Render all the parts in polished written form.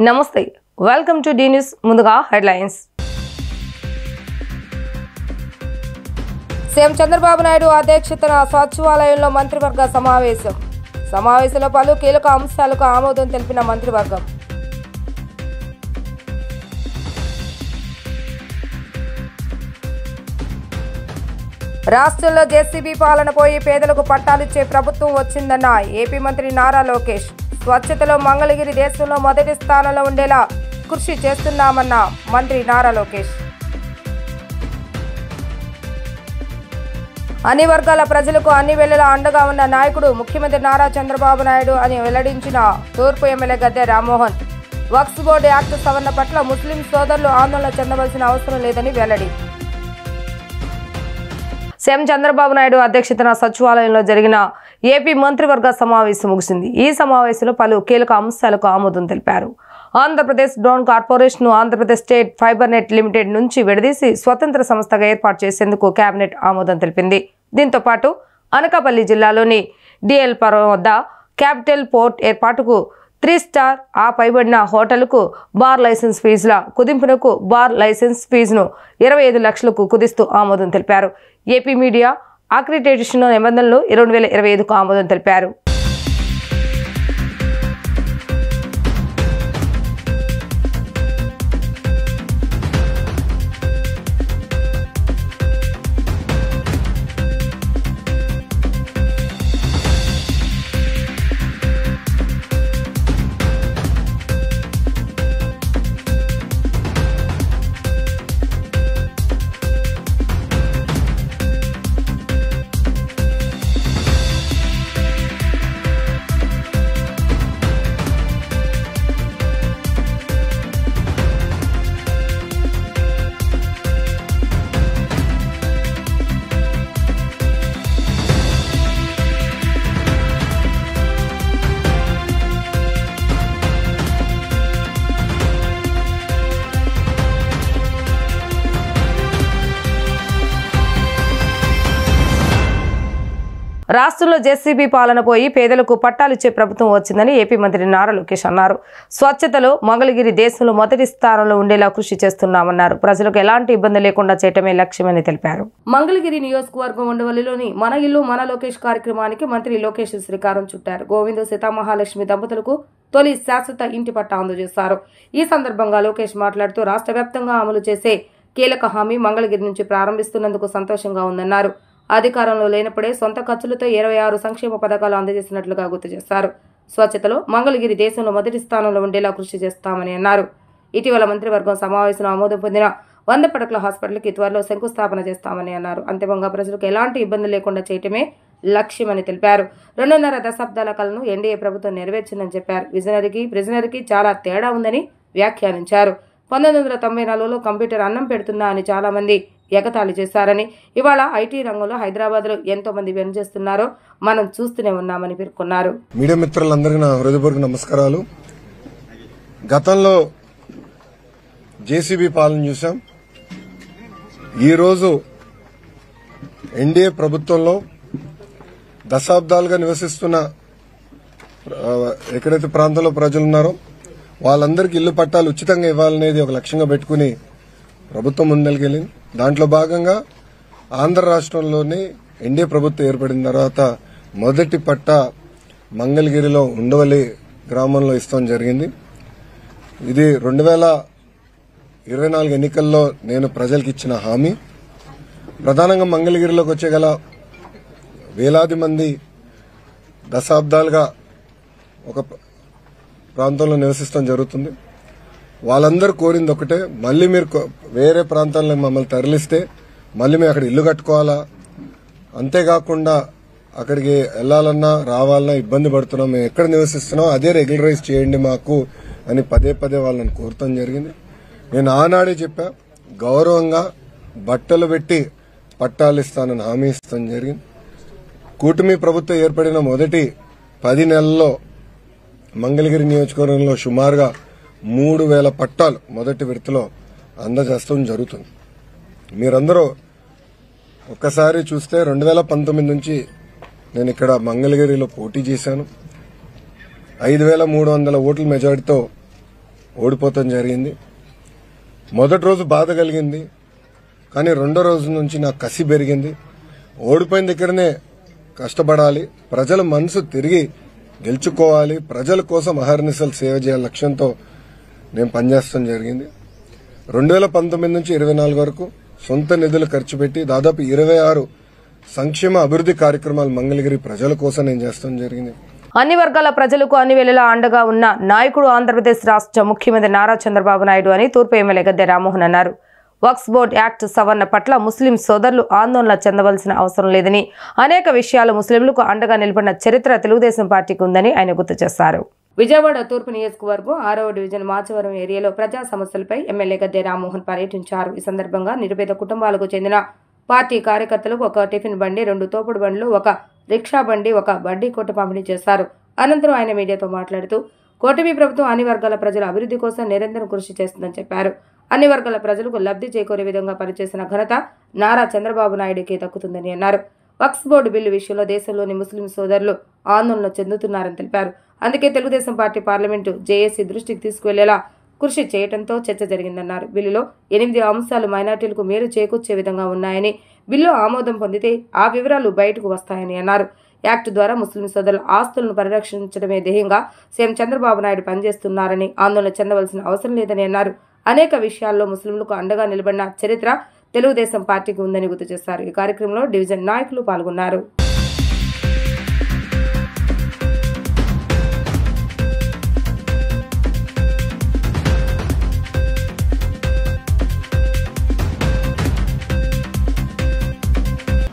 నమస్తే welcome to D news ముందుగా headlines CM Chandrababu Naidu అధ్యక్షతన సచివాలయంలో మంత్రివర్గ సమావేశంలో పలు కీలక అంశాలకు ఆమోదం తెలిపిన మంత్రివర్గం రాష్ట్రంలో జేసీబీ పాలన పోయి పేదలకు పట్టాలిచ్చే ప్రభుత్వం వచ్చిందన్న ఏపీ మంత్రి నారా లోకేష్ స్వచ్ఛతలో మంగళగిరి దేశంలో మొదటి స్థానంలో ఉండేలా కృషి చేస్తున్నామన్న మంత్రి నారా లోకేష్ అన్ని వర్గాల ప్రజలకు అన్ని వేళలా అండగా ఉన్న నాయకుడు ముఖ్యమంత్రి నారా చంద్రబాబు నాయుడు అని వెల్లడించిన తూర్పు ఎమ్మెల్యే గద్దె రామ్మోహన్ వక్ఫ్ బోర్డు యాక్ట్ సవరణ పట్ల ముస్లిం సోదరులు ఆందోళన చెందవలసిన అవసరం లేదని వెల్లడి సీఎం చంద్రబాబు నాయుడు అధ్యక్షతన సచివాలయంలో జరిగిన ఏపీ మంత్రివర్గ సమావేశం ముగిసింది. ఈ సమావేశంలో పలు కీలక అంశాలకు ఆమోదం తెలిపారు. Andhra Pradesh drone corporation Andhra Pradesh state fibre net limited నుంచి విడదీసి స్వతంత్ర సంస్థగా ఏర్పాటు చేసేందుకు కేబినెట్ ఆమోదం తెలిపింది. దీంతో పాటు అనకాపల్లి జిల్లాలోని డిఎల్పురం వద్ద క్యాపిటల్ పోర్ట్ ఏర్పాటుకు 3 స్టార్ ఆ పైబడిన హోటల్కు బార్ లైసెన్స్ ఫీజుల కుదింపునకు బార్ లైసెన్స్ ఫీజును 25 లక్షలకు కుదిస్తూ ఆమోదం తెలిపారు. ఏపీ మీడియా అక్రిడిటేషన్ నిబంధనలు 2025కు ఆమోదం తెలిపారు. రాష్ట్రంలో జేసీబీ పాలన పోయి పేదలకు పట్టాలిచ్చే ప్రభుత్వం వచ్చిందని ఏపీ మంత్రి నారా లోకేష్ అన్నారు. స్వచ్ఛతలో మంగళగిరి దేశంలో మొదటి స్థానంలో ఉండేలా కృషి చేస్తున్నామన్నారు. ప్రజలకు ఎలాంటి ఇబ్బంది లేకుండా చేయటమే లక్ష్యమని తెలిపారు. మంగళగిరి నియోజకవర్గం ఉండవల్లిలోని మన ఇల్లు మన లోకేష్ కార్యక్రమానికి మంత్రి లోకేష్ శ్రీకారం చుట్టారు. గోవిందు సీతామహాలక్ష్మి దంపతులకు తొలి శాశ్వత ఇంటి పట్టా అందజేశారు. ఈ సందర్భంగా లోకేష్ మాట్లాడుతూ రాష్ట్ర వ్యాప్తంగా అమలు చేసే కీలక హామీ మంగళగిరి నుంచి ప్రారంభిస్తున్నందుకు సంతోషంగా ఉందన్నారు. అధికారంలో లేనప్పుడే సొంత ఖర్చులతో 26 సంక్షేమ పథకాలు అందజేసినట్లుగా గుర్తు చేశారు. స్వచ్ఛతలో మంగళగిరి దేశంలో మొదటి స్థానంలో ఉండేలా కృషి చేస్తామని అన్నారు. ఇటీవల మంత్రివర్గం సమావేశంలో ఆమోదం పొందిన 100 పడకల హాస్పిటల్కి త్వరలో శంకుస్థాపన చేస్తామని అన్నారు. అంతిమంగా ప్రజలకు ఎలాంటి ఇబ్బంది లేకుండా చేయటమే లక్ష్యమని తెలిపారు. 2.5 దశాబ్దాల కలను ఎన్డీఏ ప్రభుత్వం నెరవేర్చిందని చెప్పారు. విజనరీకి ప్రిజనరీకి చాలా తేడా ఉందని వ్యాఖ్యానించారు. 1994లో కంప్యూటర్ అన్నం పెడుతుందా అని చాలా మంది ఎగతాళి చేశారని, ఇవాళ ఐటీ రంగంలో హైదరాబాద్ లో ఎంతో మంది పనిచేస్తున్నారో మనం చూస్తూనే ఉన్నామని పేర్కొన్నారు. మీడియా మిత్రులందరికీ నా హృదయపూర్వక నమస్కారాలు. గతంలో జేసీబీ పాలన చూసాం. ఈరోజు ఎన్డీఏ ప్రభుత్వంలో దశాబ్దాలుగా నివసిస్తున్న ఎక్కడైతే ప్రాంతంలో ప్రజలున్నారో వాళ్ళందరికీ ఇల్లు పట్టాలు ఉచితంగా ఇవ్వాలనేది ఒక లక్ష్యంగా పెట్టుకుని ప్రభుత్వం ముందరికెళ్ళింది. దాంట్లో భాగంగా ఆంధ్ర రాష్ట్రంలోని ఎన్డీఏ ప్రభుత్వం ఏర్పడిన తర్వాత మొదటి పట్టా మంగళగిరిలో ఉండవల్లి గ్రామంలో ఇస్తాం జరిగింది. ఇది 2024 ఎన్నికల్లో నేను ప్రజలకు ఇచ్చిన హామీ. ప్రధానంగా మంగళగిరిలోకి వచ్చేగల వేలాది మంది దశాబ్దాలుగా ఒక ప్రాంతంలో నివసిస్తాం జరుగుతుంది. వాళ్ళందరూ కోరింది ఒకటే, మళ్ళీ మీరు వేరే ప్రాంతాల్లో మమ్మల్ని తరలిస్తే మళ్ళీ మేము అక్కడ ఇల్లు కట్టుకోవాలా, అంతేకాకుండా అక్కడికి వెళ్లాలన్నా రావాలన్నా ఇబ్బంది పడుతున్నాం, మేము ఎక్కడ నివసిస్తున్నాం అదే రెగ్యులరైజ్ చేయండి మాకు అని పదే వాళ్ళని కోరటం జరిగింది. నేను ఆనాడే చెప్పా, గౌరవంగా బట్టలు పెట్టి పట్టాలు ఇస్తానని హామీ ఇస్తాం జరిగింది. కూటమి ప్రభుత్వం ఏర్పడిన మొదటి 10 నెలల్లో మంగళగిరి నియోజకవర్గంలో సుమారుగా 3000 పట్టాలు మొదటి విడతలో అందజేస్తాం జరుగుతుంది. మీరందరూ ఒక్కసారి చూస్తే 2019 నుంచి నేను ఇక్కడ మంగళగిరిలో పోటీ చేశాను. 5300 ఓట్ల మెజారిటీతో ఓడిపోవటం జరిగింది. మొదటి రోజు బాధ కలిగింది, కానీ రెండో రోజు నుంచి నాకు కసి పెరిగింది. ఓడిపోయిన దగ్గరనే కష్టపడాలి, ప్రజల మనసు తిరిగి గెలుచుకోవాలి, ప్రజల కోసం అహర్నిశలు సేవ చేయాలి లక్ష్యంతో నేను పనిచేస్తాం జరిగింది. 2019 నుంచి 24 వరకు సొంత నిధులు ఖర్చు పెట్టి దాదాపు 26 సంక్షేమ అభివృద్ధి కార్యక్రమాలు మంగళగిరి ప్రజల కోసం నేను చేస్తాం జరిగింది. అన్ని వర్గాల ప్రజలకు అన్ని వేళలా అండగా ఉన్న నాయకుడు ఆంధ్రప్రదేశ్ రాష్ట్ర ముఖ్యమంత్రి నారా చంద్రబాబు నాయుడు అని తూర్పు ఎమ్మెల్యే గద్దె రామ్మోహన్ అన్నారు. వక్ఫ్ బోర్డు యాక్ట్ సవరణ పట్ల ముస్లిం సోదరులు ఆందోళన చెందవలసిన అవసరం లేదని, అనేక విషయాలు ముస్లింలకు అండగా నిలబడిన చరిత్ర తెలుగుదేశం పార్టీకి ఉందని ఆయన గుర్తు చేశారు. విజయవాడ తూర్పు నియోజకవర్గం 6వ డివిజన్ మాచవరం ఏరియాలో ప్రజా సమస్యలపై ఎమ్మెల్యే గద్దె రామ్మోహన్ పర్యటించారు. ఈ సందర్భంగా నిరుపేద కుటుంబాలకు చెందిన పార్టీ కార్యకర్తలకు ఒక టిఫిన్ బండి, 2 తోపుడు బండ్లు, ఒక రిక్షా బండి, ఒక బడ్డీ కొట్టు పంపిణీ చేశారు. అనంతరం ఆయన మీడియాతో మాట్లాడుతూ కూటమి ప్రభుత్వం అన్ని వర్గాల ప్రజల అభివృద్ధి కోసం నిరంతరం కృషి చేస్తుందని చెప్పారు. అన్ని వర్గాల ప్రజలకు లబ్ధి చేకూరే విధంగా పనిచేసిన ఘనత నారా చంద్రబాబు నాయుడుకే దక్కుతుందని అన్నారు. వక్ఫ్ బోర్డు బిల్లు విషయంలో దేశంలోని ముస్లిం సోదరులు ఆందోళన చెందుతున్నారని తెలిపారు. అందుకే తెలుగుదేశం పార్టీ పార్లమెంటు జేఏసీ దృష్టికి తీసుకువెళ్లేలా కృషి చేయడంతో చర్చ జరిగిందన్నారు. బిల్లులో 8 అంశాలు మైనార్టీలకు మేలు చేకూర్చే విధంగా ఉన్నాయని, బిల్లు ఆమోదం పొందితే ఆ వివరాలు బయటకు వస్తాయని అన్నారు. యాక్ట్ ద్వారా ముస్లిం సోదరుల ఆస్తులను పరిరక్షించడమే ధ్యేయంగా సీఎం చంద్రబాబు నాయుడు పనిచేస్తున్నారని, ఆందోళన చెందవలసిన అవసరం లేదని అన్నారు. అనేక విషయాల్లో ముస్లింలకు అండగా నిలబడిన చరిత్ర తెలుగుదేశం పార్టీకి ఉందని గుర్తు చేశారు. ఈ కార్యక్రమంలో డివిజన్ నాయకులు పాల్గొన్నారు.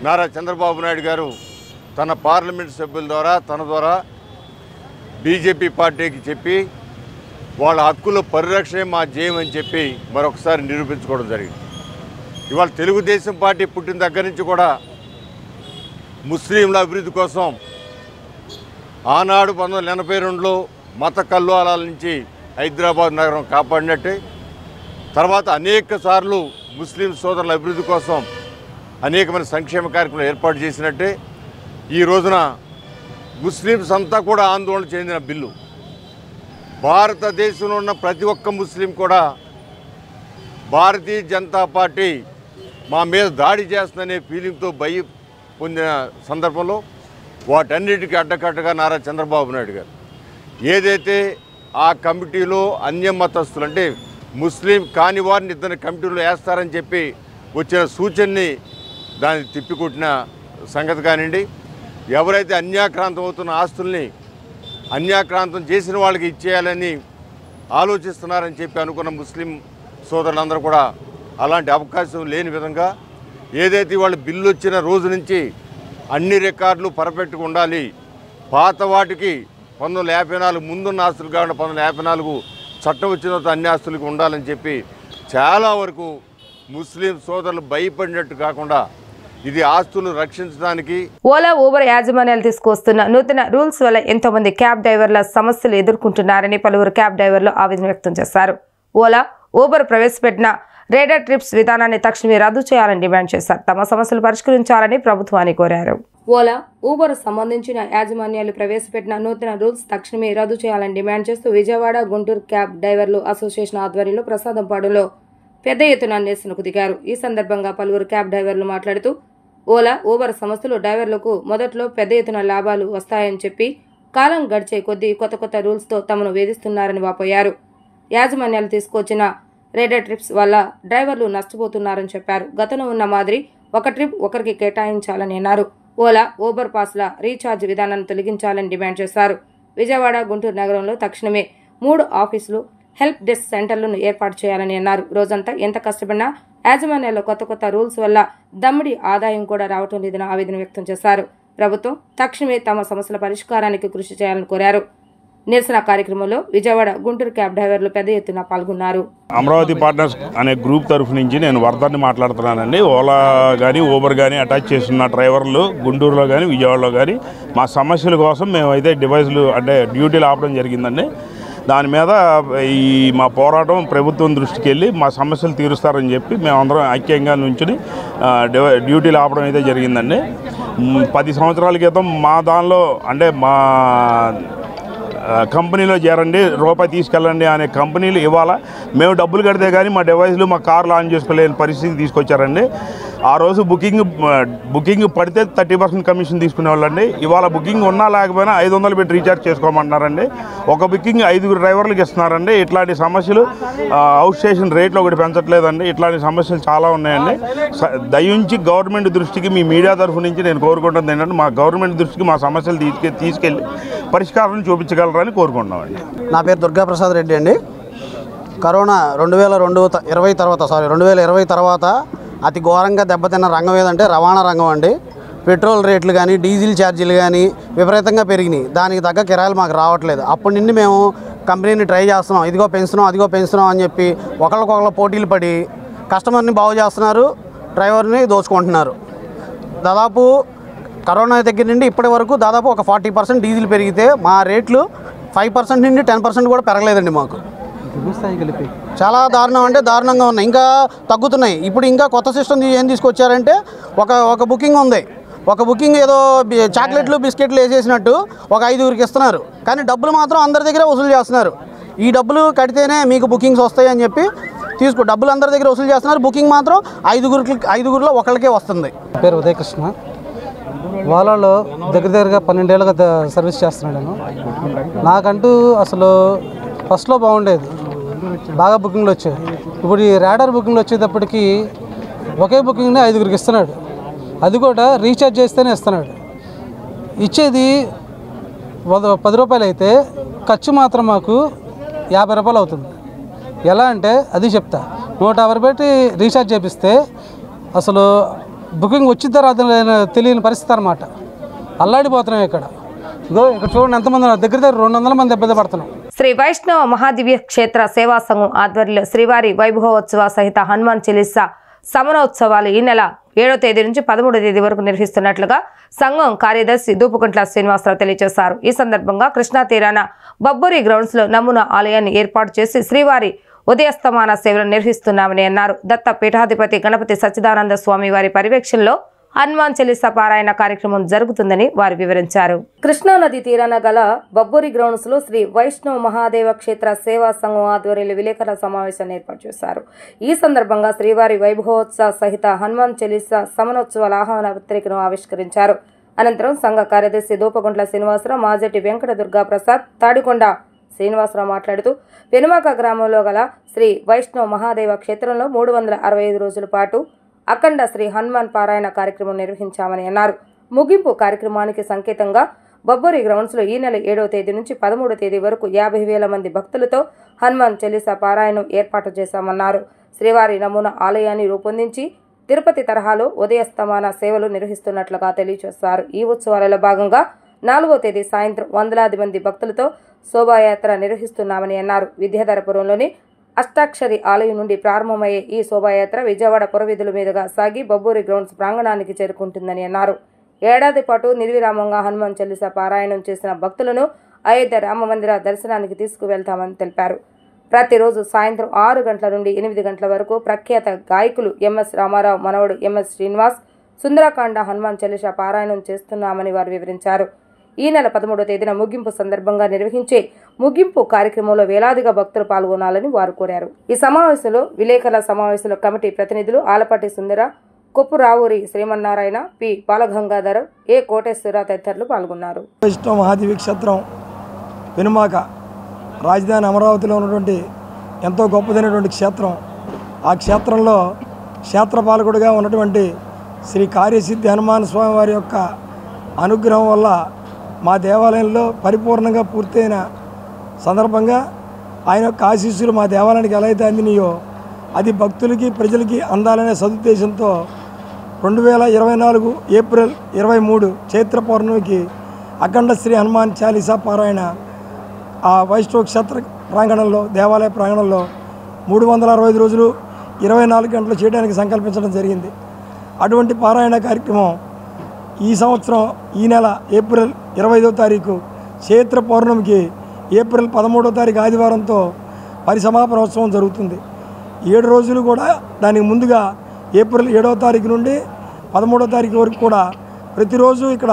నారా చంద్రబాబు నాయుడు గారు తన పార్లమెంట్ సభ్యుల ద్వారా తన ద్వారా బీజేపీ పార్టీకి చెప్పి వాళ్ళ హక్కుల పరిరక్షణే మా ధ్యేయం అని చెప్పి మరొకసారి నిరూపించుకోవడం జరిగింది. ఇవాళ తెలుగుదేశం పార్టీ పుట్టిన దగ్గర నుంచి కూడా ముస్లింల అభివృద్ధి కోసం ఆనాడు 1982లో మత కల్లోలాల నుంచి హైదరాబాద్ నగరం కాపాడినట్టే, తర్వాత అనేక సార్లు ముస్లిం సోదరుల అభివృద్ధి కోసం అనేకమైన సంక్షేమ కార్యక్రమాలు ఏర్పాటు చేసినట్టే ఈ రోజున ముస్లిమ్స్ అంతా కూడా ఆందోళన చెందిన బిల్లు. భారతదేశంలో ఉన్న ప్రతి ఒక్క ముస్లిం కూడా భారతీయ జనతా పార్టీ మా మీద దాడి చేస్తుందనే ఫీలింగ్తో భయం పొందిన సందర్భంలో వాటన్నిటికీ అడ్డకట్టగా నారా చంద్రబాబు నాయుడు గారు ఏదైతే ఆ కమిటీలో అన్య మతస్థులు అంటే ముస్లిం కాని వారిని ఇద్దరు కమిటీలో వేస్తారని చెప్పి వచ్చిన సూచనని దాన్ని తిప్పికొట్టిన సంగతి కానివ్వండి, ఎవరైతే అన్యాక్రాంతం అవుతున్న ఆస్తుల్ని అన్యాక్రాంతం చేసిన వాళ్ళకి ఇచ్చేయాలని ఆలోచిస్తున్నారని చెప్పి అనుకున్న ముస్లిం సోదరులందరూ కూడా అలాంటి అవకాశం లేని విధంగా ఏదైతే వాళ్ళ బిల్లు వచ్చిన రోజు నుంచి అన్ని రికార్డులు పర్ఫెక్ట్గా ఉండాలి, పాత వాటికి 1954 ముందున్న ఆస్తులు కాకుండా 1954 చట్టం వచ్చిన తర్వాత అన్ని ఆస్తులకు ఉండాలని చెప్పి చాలా వరకు ముస్లిం సోదరులు భయపడినట్టు కాకుండా ఇది ఆస్తులు రక్షించడానికి ఓలా ఊబర్ యాజమాన్యాలు తీసుకొస్తున్న నూతన రూల్స్ వల్ల ఎంతో మంది క్యాబ్ డ్రైవర్ల సమస్యలు ఎదుర్కొంటున్నారని పలువురు క్యాబ్ డ్రైవర్లు ఆవేదన వ్యక్తం చేశారు. ఓలా ఊబర్ ప్రవేశపెట్టిన రేడర్ ట్రిప్స్ విధానాన్ని తక్షణమే రద్దు చేయాలని డిమాండ్ చేశారు. తమ సమస్యలు పరిష్కరించాలని ప్రభుత్వాన్ని కోరారు. ఓలా ఊబర్ సంబంధించిన యాజమాన్యాలు ప్రవేశపెట్టిన నూతన రూల్స్ తక్షణమే రద్దు చేయాలని డిమాండ్ చేస్తూ విజయవాడ గుంటూరు క్యాబ్ డ్రైవర్లు అసోసియేషన్ ఆధ్వర్యంలో ప్రసాదంపాడులో పెద్ద ఎత్తున నిరసనకు దిగారు. ఈ సందర్భంగా పలువురు క్యాబ్ డ్రైవర్లు మాట్లాడుతూ ఓలా ఊబర్ సంస్థలు డ్రైవర్లకు మొదట్లో పెద్ద ఎత్తున లాభాలు వస్తాయని చెప్పి కాలం గడిచే కొద్దీ కొత్త రూల్స్తో తమను వేధిస్తున్నారని వాపోయారు. యాజమాన్యాలు తీసుకొచ్చిన రేడర్ ట్రిప్స్ వల్ల డ్రైవర్లు నష్టపోతున్నారని చెప్పారు. గతంలో ఉన్న మాదిరి ఒక ట్రిప్ ఒకరికి కేటాయించాలని అన్నారు. ఓలా ఊబర్ పాస్ల రీఛార్జ్ విధానాన్ని తొలగించాలని డిమాండ్ చేశారు. విజయవాడ గుంటూరు నగరంలో తక్షణమే 3 ఆఫీసులు హెల్ప్ డెస్క్ సెంటర్లను ఏర్పాటు చేయాలని అన్నారు. రోజంతా ఎంత కష్టపడినా యాజమాన్యాల్లో కొత్త రూల్స్ వల్ల దమ్మిడి ఆదాయం కూడా రావటం లేదని ఆవేదన వ్యక్తం చేశారు. ప్రభుత్వం తక్షణమే తమ సమస్యల పరిష్కారానికి కృషి చేయాలని కోరారు. నిరసన కార్యక్రమంలో విజయవాడ గుంటూరు క్యాబ్ డ్రైవర్లు పెద్ద ఎత్తున పాల్గొన్నారు. అమరావతి పార్ట్నర్స్ అనే గ్రూప్ తరఫు నుంచి నేను వర్ధన్ని మాట్లాడుతున్నానండి. ఓలా కానీ ఊబర్ కానీ అటాచ్ చేస్తున్న డ్రైవర్లు గుంటూరులో కానీ విజయవాడలో కానీ మా సమస్యల కోసం మేమైతే డివైస్లు అంటే డ్యూటీలు ఆపడం జరిగిందండి. దాని మీద ఈ మా పోరాటం ప్రభుత్వం దృష్టికి వెళ్ళి మా సమస్యలు తీరుస్తారని చెప్పి మేమందరం ఐక్యంగా నుంచుని డ్యూటీలు ఆపడం అయితే జరిగిందండి. 10 సంవత్సరాల క్రితం మా దానిలో అంటే మా కంపెనీలో చేరండి, రూపాయి తీసుకెళ్ళండి అనే కంపెనీలు ఇవాళ మేము డబ్బులు కడితే కానీ మా డివైస్లు మా కార్లు ఆన్ చేసుకోలేని పరిస్థితి తీసుకొచ్చారండి. ఆ రోజు బుకింగ్ పడితే 30% కమిషన్ తీసుకునే వాళ్ళండి. ఇవాళ బుకింగ్ ఉన్నా లేకపోయినా 500 పెట్టి రీఛార్జ్ చేసుకోమంటున్నారండి. ఒక బుకింగ్ 5 డ్రైవర్లకు ఇస్తున్నారండి. ఇట్లాంటి సమస్యలు అవుట్ స్టేషన్ రేట్లు ఒకటి పెంచట్లేదండి. ఇట్లాంటి సమస్యలు చాలా ఉన్నాయండి. దయించి గవర్నమెంట్ దృష్టికి మీ మీడియా తరఫు నుంచి నేను కోరుకుంటుంది ఏంటంటే మా గవర్నమెంట్ దృష్టికి మా సమస్యలు తీసుకెళ్ళి పరిష్కారం చూపించగలరని కోరుకుంటున్నామండి. నా పేరు దుర్గాప్రసాద్ రెడ్డి అండి. కరోనా 2020 తర్వాత అతి ఘోరంగా దెబ్బతిన్న రంగం ఏదంటే రవాణా రంగం అండి. పెట్రోల్ రేట్లు కానీ డీజిల్ ఛార్జీలు కానీ విపరీతంగా పెరిగినాయి. దానికి తగ్గ కిరాయిలు మాకు రావట్లేదు. అప్పటి నుండి మేము కంపెనీని ట్రై చేస్తున్నాం, ఇదిగో పెంచుతున్నాం అని చెప్పి ఒకళ్ళకొకళ్ళు పోటీలు పడి కస్టమర్ని బాగు చేస్తున్నారు, డ్రైవర్ని దోచుకుంటున్నారు. దాదాపు కరోనా దగ్గర నుండి ఇప్పటి వరకు దాదాపు ఒక 40% డీజిల్ పెరిగితే మా రేట్లు 5% నుండి 10% కూడా పెరగలేదండి. మాకు చాలా దారుణం అంటే దారుణంగా ఉన్నాయి, ఇంకా తగ్గుతున్నాయి. ఇప్పుడు ఇంకా కొత్త సిస్టమ్ ఏం తీసుకొచ్చారంటే ఒక బుకింగ్ ఉంది. ఒక బుకింగ్ ఏదో చాక్లెట్లు బిస్కెట్లు వేసేసినట్టు ఒక 5గురికి ఇస్తున్నారు, కానీ డబ్బులు మాత్రం అందరి దగ్గర వసూలు చేస్తున్నారు. ఈ డబ్బులు కడితేనే మీకు బుకింగ్స్ వస్తాయి అని చెప్పి డబ్బులు అందరి దగ్గర వసూలు చేస్తున్నారు. బుకింగ్ మాత్రం 5గురిలో ఒకళ్ళకే వస్తుంది. పేరు ఉదయకృష్ణ. వాళ్ళలో దగ్గరగా 12 ఏళ్ళుగా సర్వీస్ చేస్తున్నాను నేను. నాకంటూ అసలు ఫస్ట్లో బాగుండేది, బాగా బుకింగ్లు వచ్చాయి. ఇప్పుడు ఈ రాడార్ బుకింగ్లు వచ్చేటప్పటికి ఒకే బుకింగ్ని 5గురికి ఇస్తున్నాడు. అది కూడా రీఛార్జ్ చేస్తేనే ఇస్తున్నాడు. ఇచ్చేది 10 రూపాయలు అయితే ఖర్చు మాత్రం మాకు 50 రూపాయలు అవుతుంది. ఎలా అంటే అది చెప్తా, 150 పెట్టి రీఛార్జ్ చేపిస్తే అసలు బుకింగ్ వచ్చిన తర్వాత తెలియని పరిస్థితి అన్నమాట. అల్లాడిపోతున్నాం ఇక్కడ చూడండి ఎంతమంది, దగ్గర 200 మంది ఇబ్బంది పడుతున్నాం. శ్రీ వైష్ణవ మహాదివ్య క్షేత్ర సేవా సంఘం ఆధ్వర్యంలో శ్రీవారి వైభవోత్సవ సహిత హనుమాన్ చాలీసా సమనోత్సవాలు ఈ నెల 7వ తేదీ నుంచి 13వ తేదీ వరకు నిర్వహిస్తున్నట్లుగా సంఘం కార్యదర్శి దూపుకుంట్ల శ్రీనివాసరావు తెలియజేశారు. ఈ సందర్భంగా కృష్ణా తీరాన బబ్బూరి గ్రౌండ్స్ లో నమూనా ఆలయాన్ని ఏర్పాటు చేసి శ్రీవారి ఉదయస్తమాన సేవలు నిర్వహిస్తున్నామని అన్నారు. దత్త పీఠాధిపతి గణపతి సచ్చిదానంద స్వామి వారి పర్యవేక్షణలో హనుమాన్ చాలీసా పారాయణ కార్యక్రమం జరుగుతుందని వారు వివరించారు. కృష్ణా నది తీరాన గల బబ్బూరి గ్రౌండ్స్ లో శ్రీ వైష్ణవ మహాదేవ క్షేత్ర సేవా సంఘం ఆధ్వర్యంలో విలేకరుల సమావేశాన్ని ఏర్పాటు చేశారు. ఈ సందర్భంగా శ్రీవారి వైభవోత్సవ సహిత హనుమాన్ చాలీసా సమనోత్సవాల ఆహ్వాన పత్రికను ఆవిష్కరించారు. అనంతరం సంఘ కార్యదర్శి దూపగుంట్ల శ్రీనివాసరావు, మాజెట్టి వెంకట దుర్గాప్రసాద్, తాడికొండ శ్రీనివాసరావు మాట్లాడుతూ పెనుమాక గ్రామంలో గల శ్రీ వైష్ణవ మహాదేవ క్షేత్రంలో 365 రోజుల పాటు అఖండ శ్రీ హనుమాన్ పారాయణ కార్యక్రమం నిర్వహించామని అన్నారు. ముగింపు కార్యక్రమానికి సంకేతంగా బబ్బూరి గ్రౌండ్స్ లో ఈ నెల 7వ తేదీ నుంచి 13వ తేదీ వరకు 50,000 మంది భక్తులతో హనుమాన్ చాలీసా పారాయణం ఏర్పాటు చేశామన్నారు. శ్రీవారి నమూనా ఆలయాన్ని రూపొందించి తిరుపతి తరహాలో ఉదయస్తమాన సేవలు నిర్వహిస్తున్నట్లుగా తెలియజేశారు. ఈ ఉత్సవాలలో భాగంగా 4వ తేదీ సాయంత్రం వందలాది మంది భక్తులతో శోభాయాత్ర నిర్వహిస్తున్నామని అన్నారు. విద్యాధరపురంలోని అష్టాక్షరి ఆలయం నుండి ప్రారంభమయ్యే ఈ శోభాయాత్ర విజయవాడ పురవీధుల మీదుగా సాగి బబ్బూరి గ్రౌండ్స్ ప్రాంగణానికి చేరుకుంటుందని అన్నారు. ఏడాది పాటు నిర్విరామంగా హనుమాన్ చాలీసా పారాయణం చేసిన భక్తులను అయోధ్య రామమందిర దర్శనానికి తీసుకువెళ్తామని తెలిపారు. ప్రతిరోజు సాయంత్రం 6 గంటల నుండి 8 గంటల వరకు ప్రఖ్యాత గాయకులు ఎంఎస్ రామారావు మనవడు ఎంఎస్ శ్రీనివాస్ సుందరకాండ హనుమాన్ చాలీసా పారాయణం చేస్తున్నామని వారు వివరించారు. ఈ నెల 13వ తేదీన ముగింపు సందర్భంగా నిర్వహించే ముగింపు కార్యక్రమంలో వేలాదిగా భక్తులు పాల్గొనాలని వారు కోరారు. ఈ సమావేశంలో విలేకరుల సమావేశంలో కమిటీ ప్రతినిధులు ఆలపాటి సుందర, కొప్పు రావూరి శ్రీమన్నారాయణ, పి బాలగంగాధర, ఏ కోటేశ్వర తదితరులు పాల్గొన్నారు. వైష్ణవ మహాదేవి క్షేత్రం పెనుమాక రాజధాని అమరావతిలో ఉన్నటువంటి ఎంతో గొప్పదైనటువంటి క్షేత్రం. ఆ క్షేత్రంలో క్షేత్రపాలకుడిగా ఉన్నటువంటి శ్రీ కార్యసిద్ధి హనుమాన్ స్వామి వారి యొక్క అనుగ్రహం వల్ల మా దేవాలయంలో పరిపూర్ణంగా పూర్తయిన సందర్భంగా ఆయన యొక్క ఆశీస్సులు మా దేవాలయానికి ఎలా అయితే అందినాయో అది భక్తులకి ప్రజలకి అందాలనే సదుద్దేశంతో 2024 ఏప్రిల్ 23 చైత్ర పౌర్ణమికి అఖండ శ్రీ హనుమాన్ చాలీసా పారాయణ ఆ వైష్ణవ క్షేత్ర ప్రాంగణంలో దేవాలయ ప్రాంగణంలో 365 రోజులు 24 గంటలు చేయడానికి సంకల్పించడం జరిగింది. అటువంటి పారాయణ కార్యక్రమం ఈ సంవత్సరం ఈ నెల ఏప్రిల్ 25వ తారీఖు చైత్ర పౌర్ణమికి ఏప్రిల్ 13వ తారీఖు ఆదివారంతో పరిసమాపన ఉత్సవం జరుగుతుంది. 7 రోజులు కూడా దానికి ముందుగా ఏప్రిల్ 7వ తారీఖు నుండి 13వ తారీఖు వరకు కూడా ప్రతిరోజు ఇక్కడ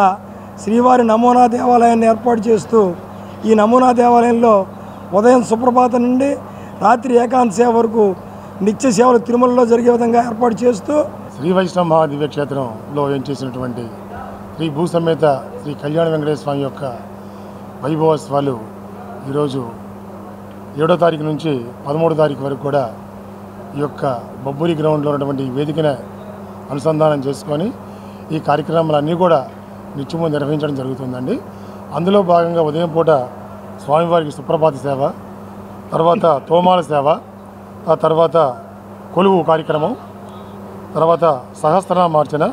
శ్రీవారి నమూనా దేవాలయాన్ని ఏర్పాటు చేస్తూ ఈ నమూనా దేవాలయంలో ఉదయం సుప్రభాతం నుండి రాత్రి ఏకాంత సేవ వరకు నిత్య సేవలు తిరుమలలో జరిగే విధంగా ఏర్పాటు చేస్తూ శ్రీ వైష్ణవ మహాదివ్య క్షేత్రంలో ఏం చేసినటువంటి శ్రీ భూసమేత శ్రీ కళ్యాణ వెంకటేశ్వర స్వామి యొక్క వైభవోత్సవాలు ఈరోజు 7వ తారీఖు నుంచి 13వ తారీఖు వరకు కూడా ఈ యొక్క బొబ్బూరి గ్రౌండ్లో ఉన్నటువంటి వేదికను అనుసంధానం చేసుకొని ఈ కార్యక్రమాలన్నీ కూడా నిత్యము నిర్వహించడం జరుగుతుందండి. అందులో భాగంగా ఉదయం పూట స్వామివారికి సుప్రభాత సేవ, తర్వాత తోమాల సేవ, ఆ తర్వాత కొలువు కార్యక్రమం, తర్వాత సహస్రనామార్చన,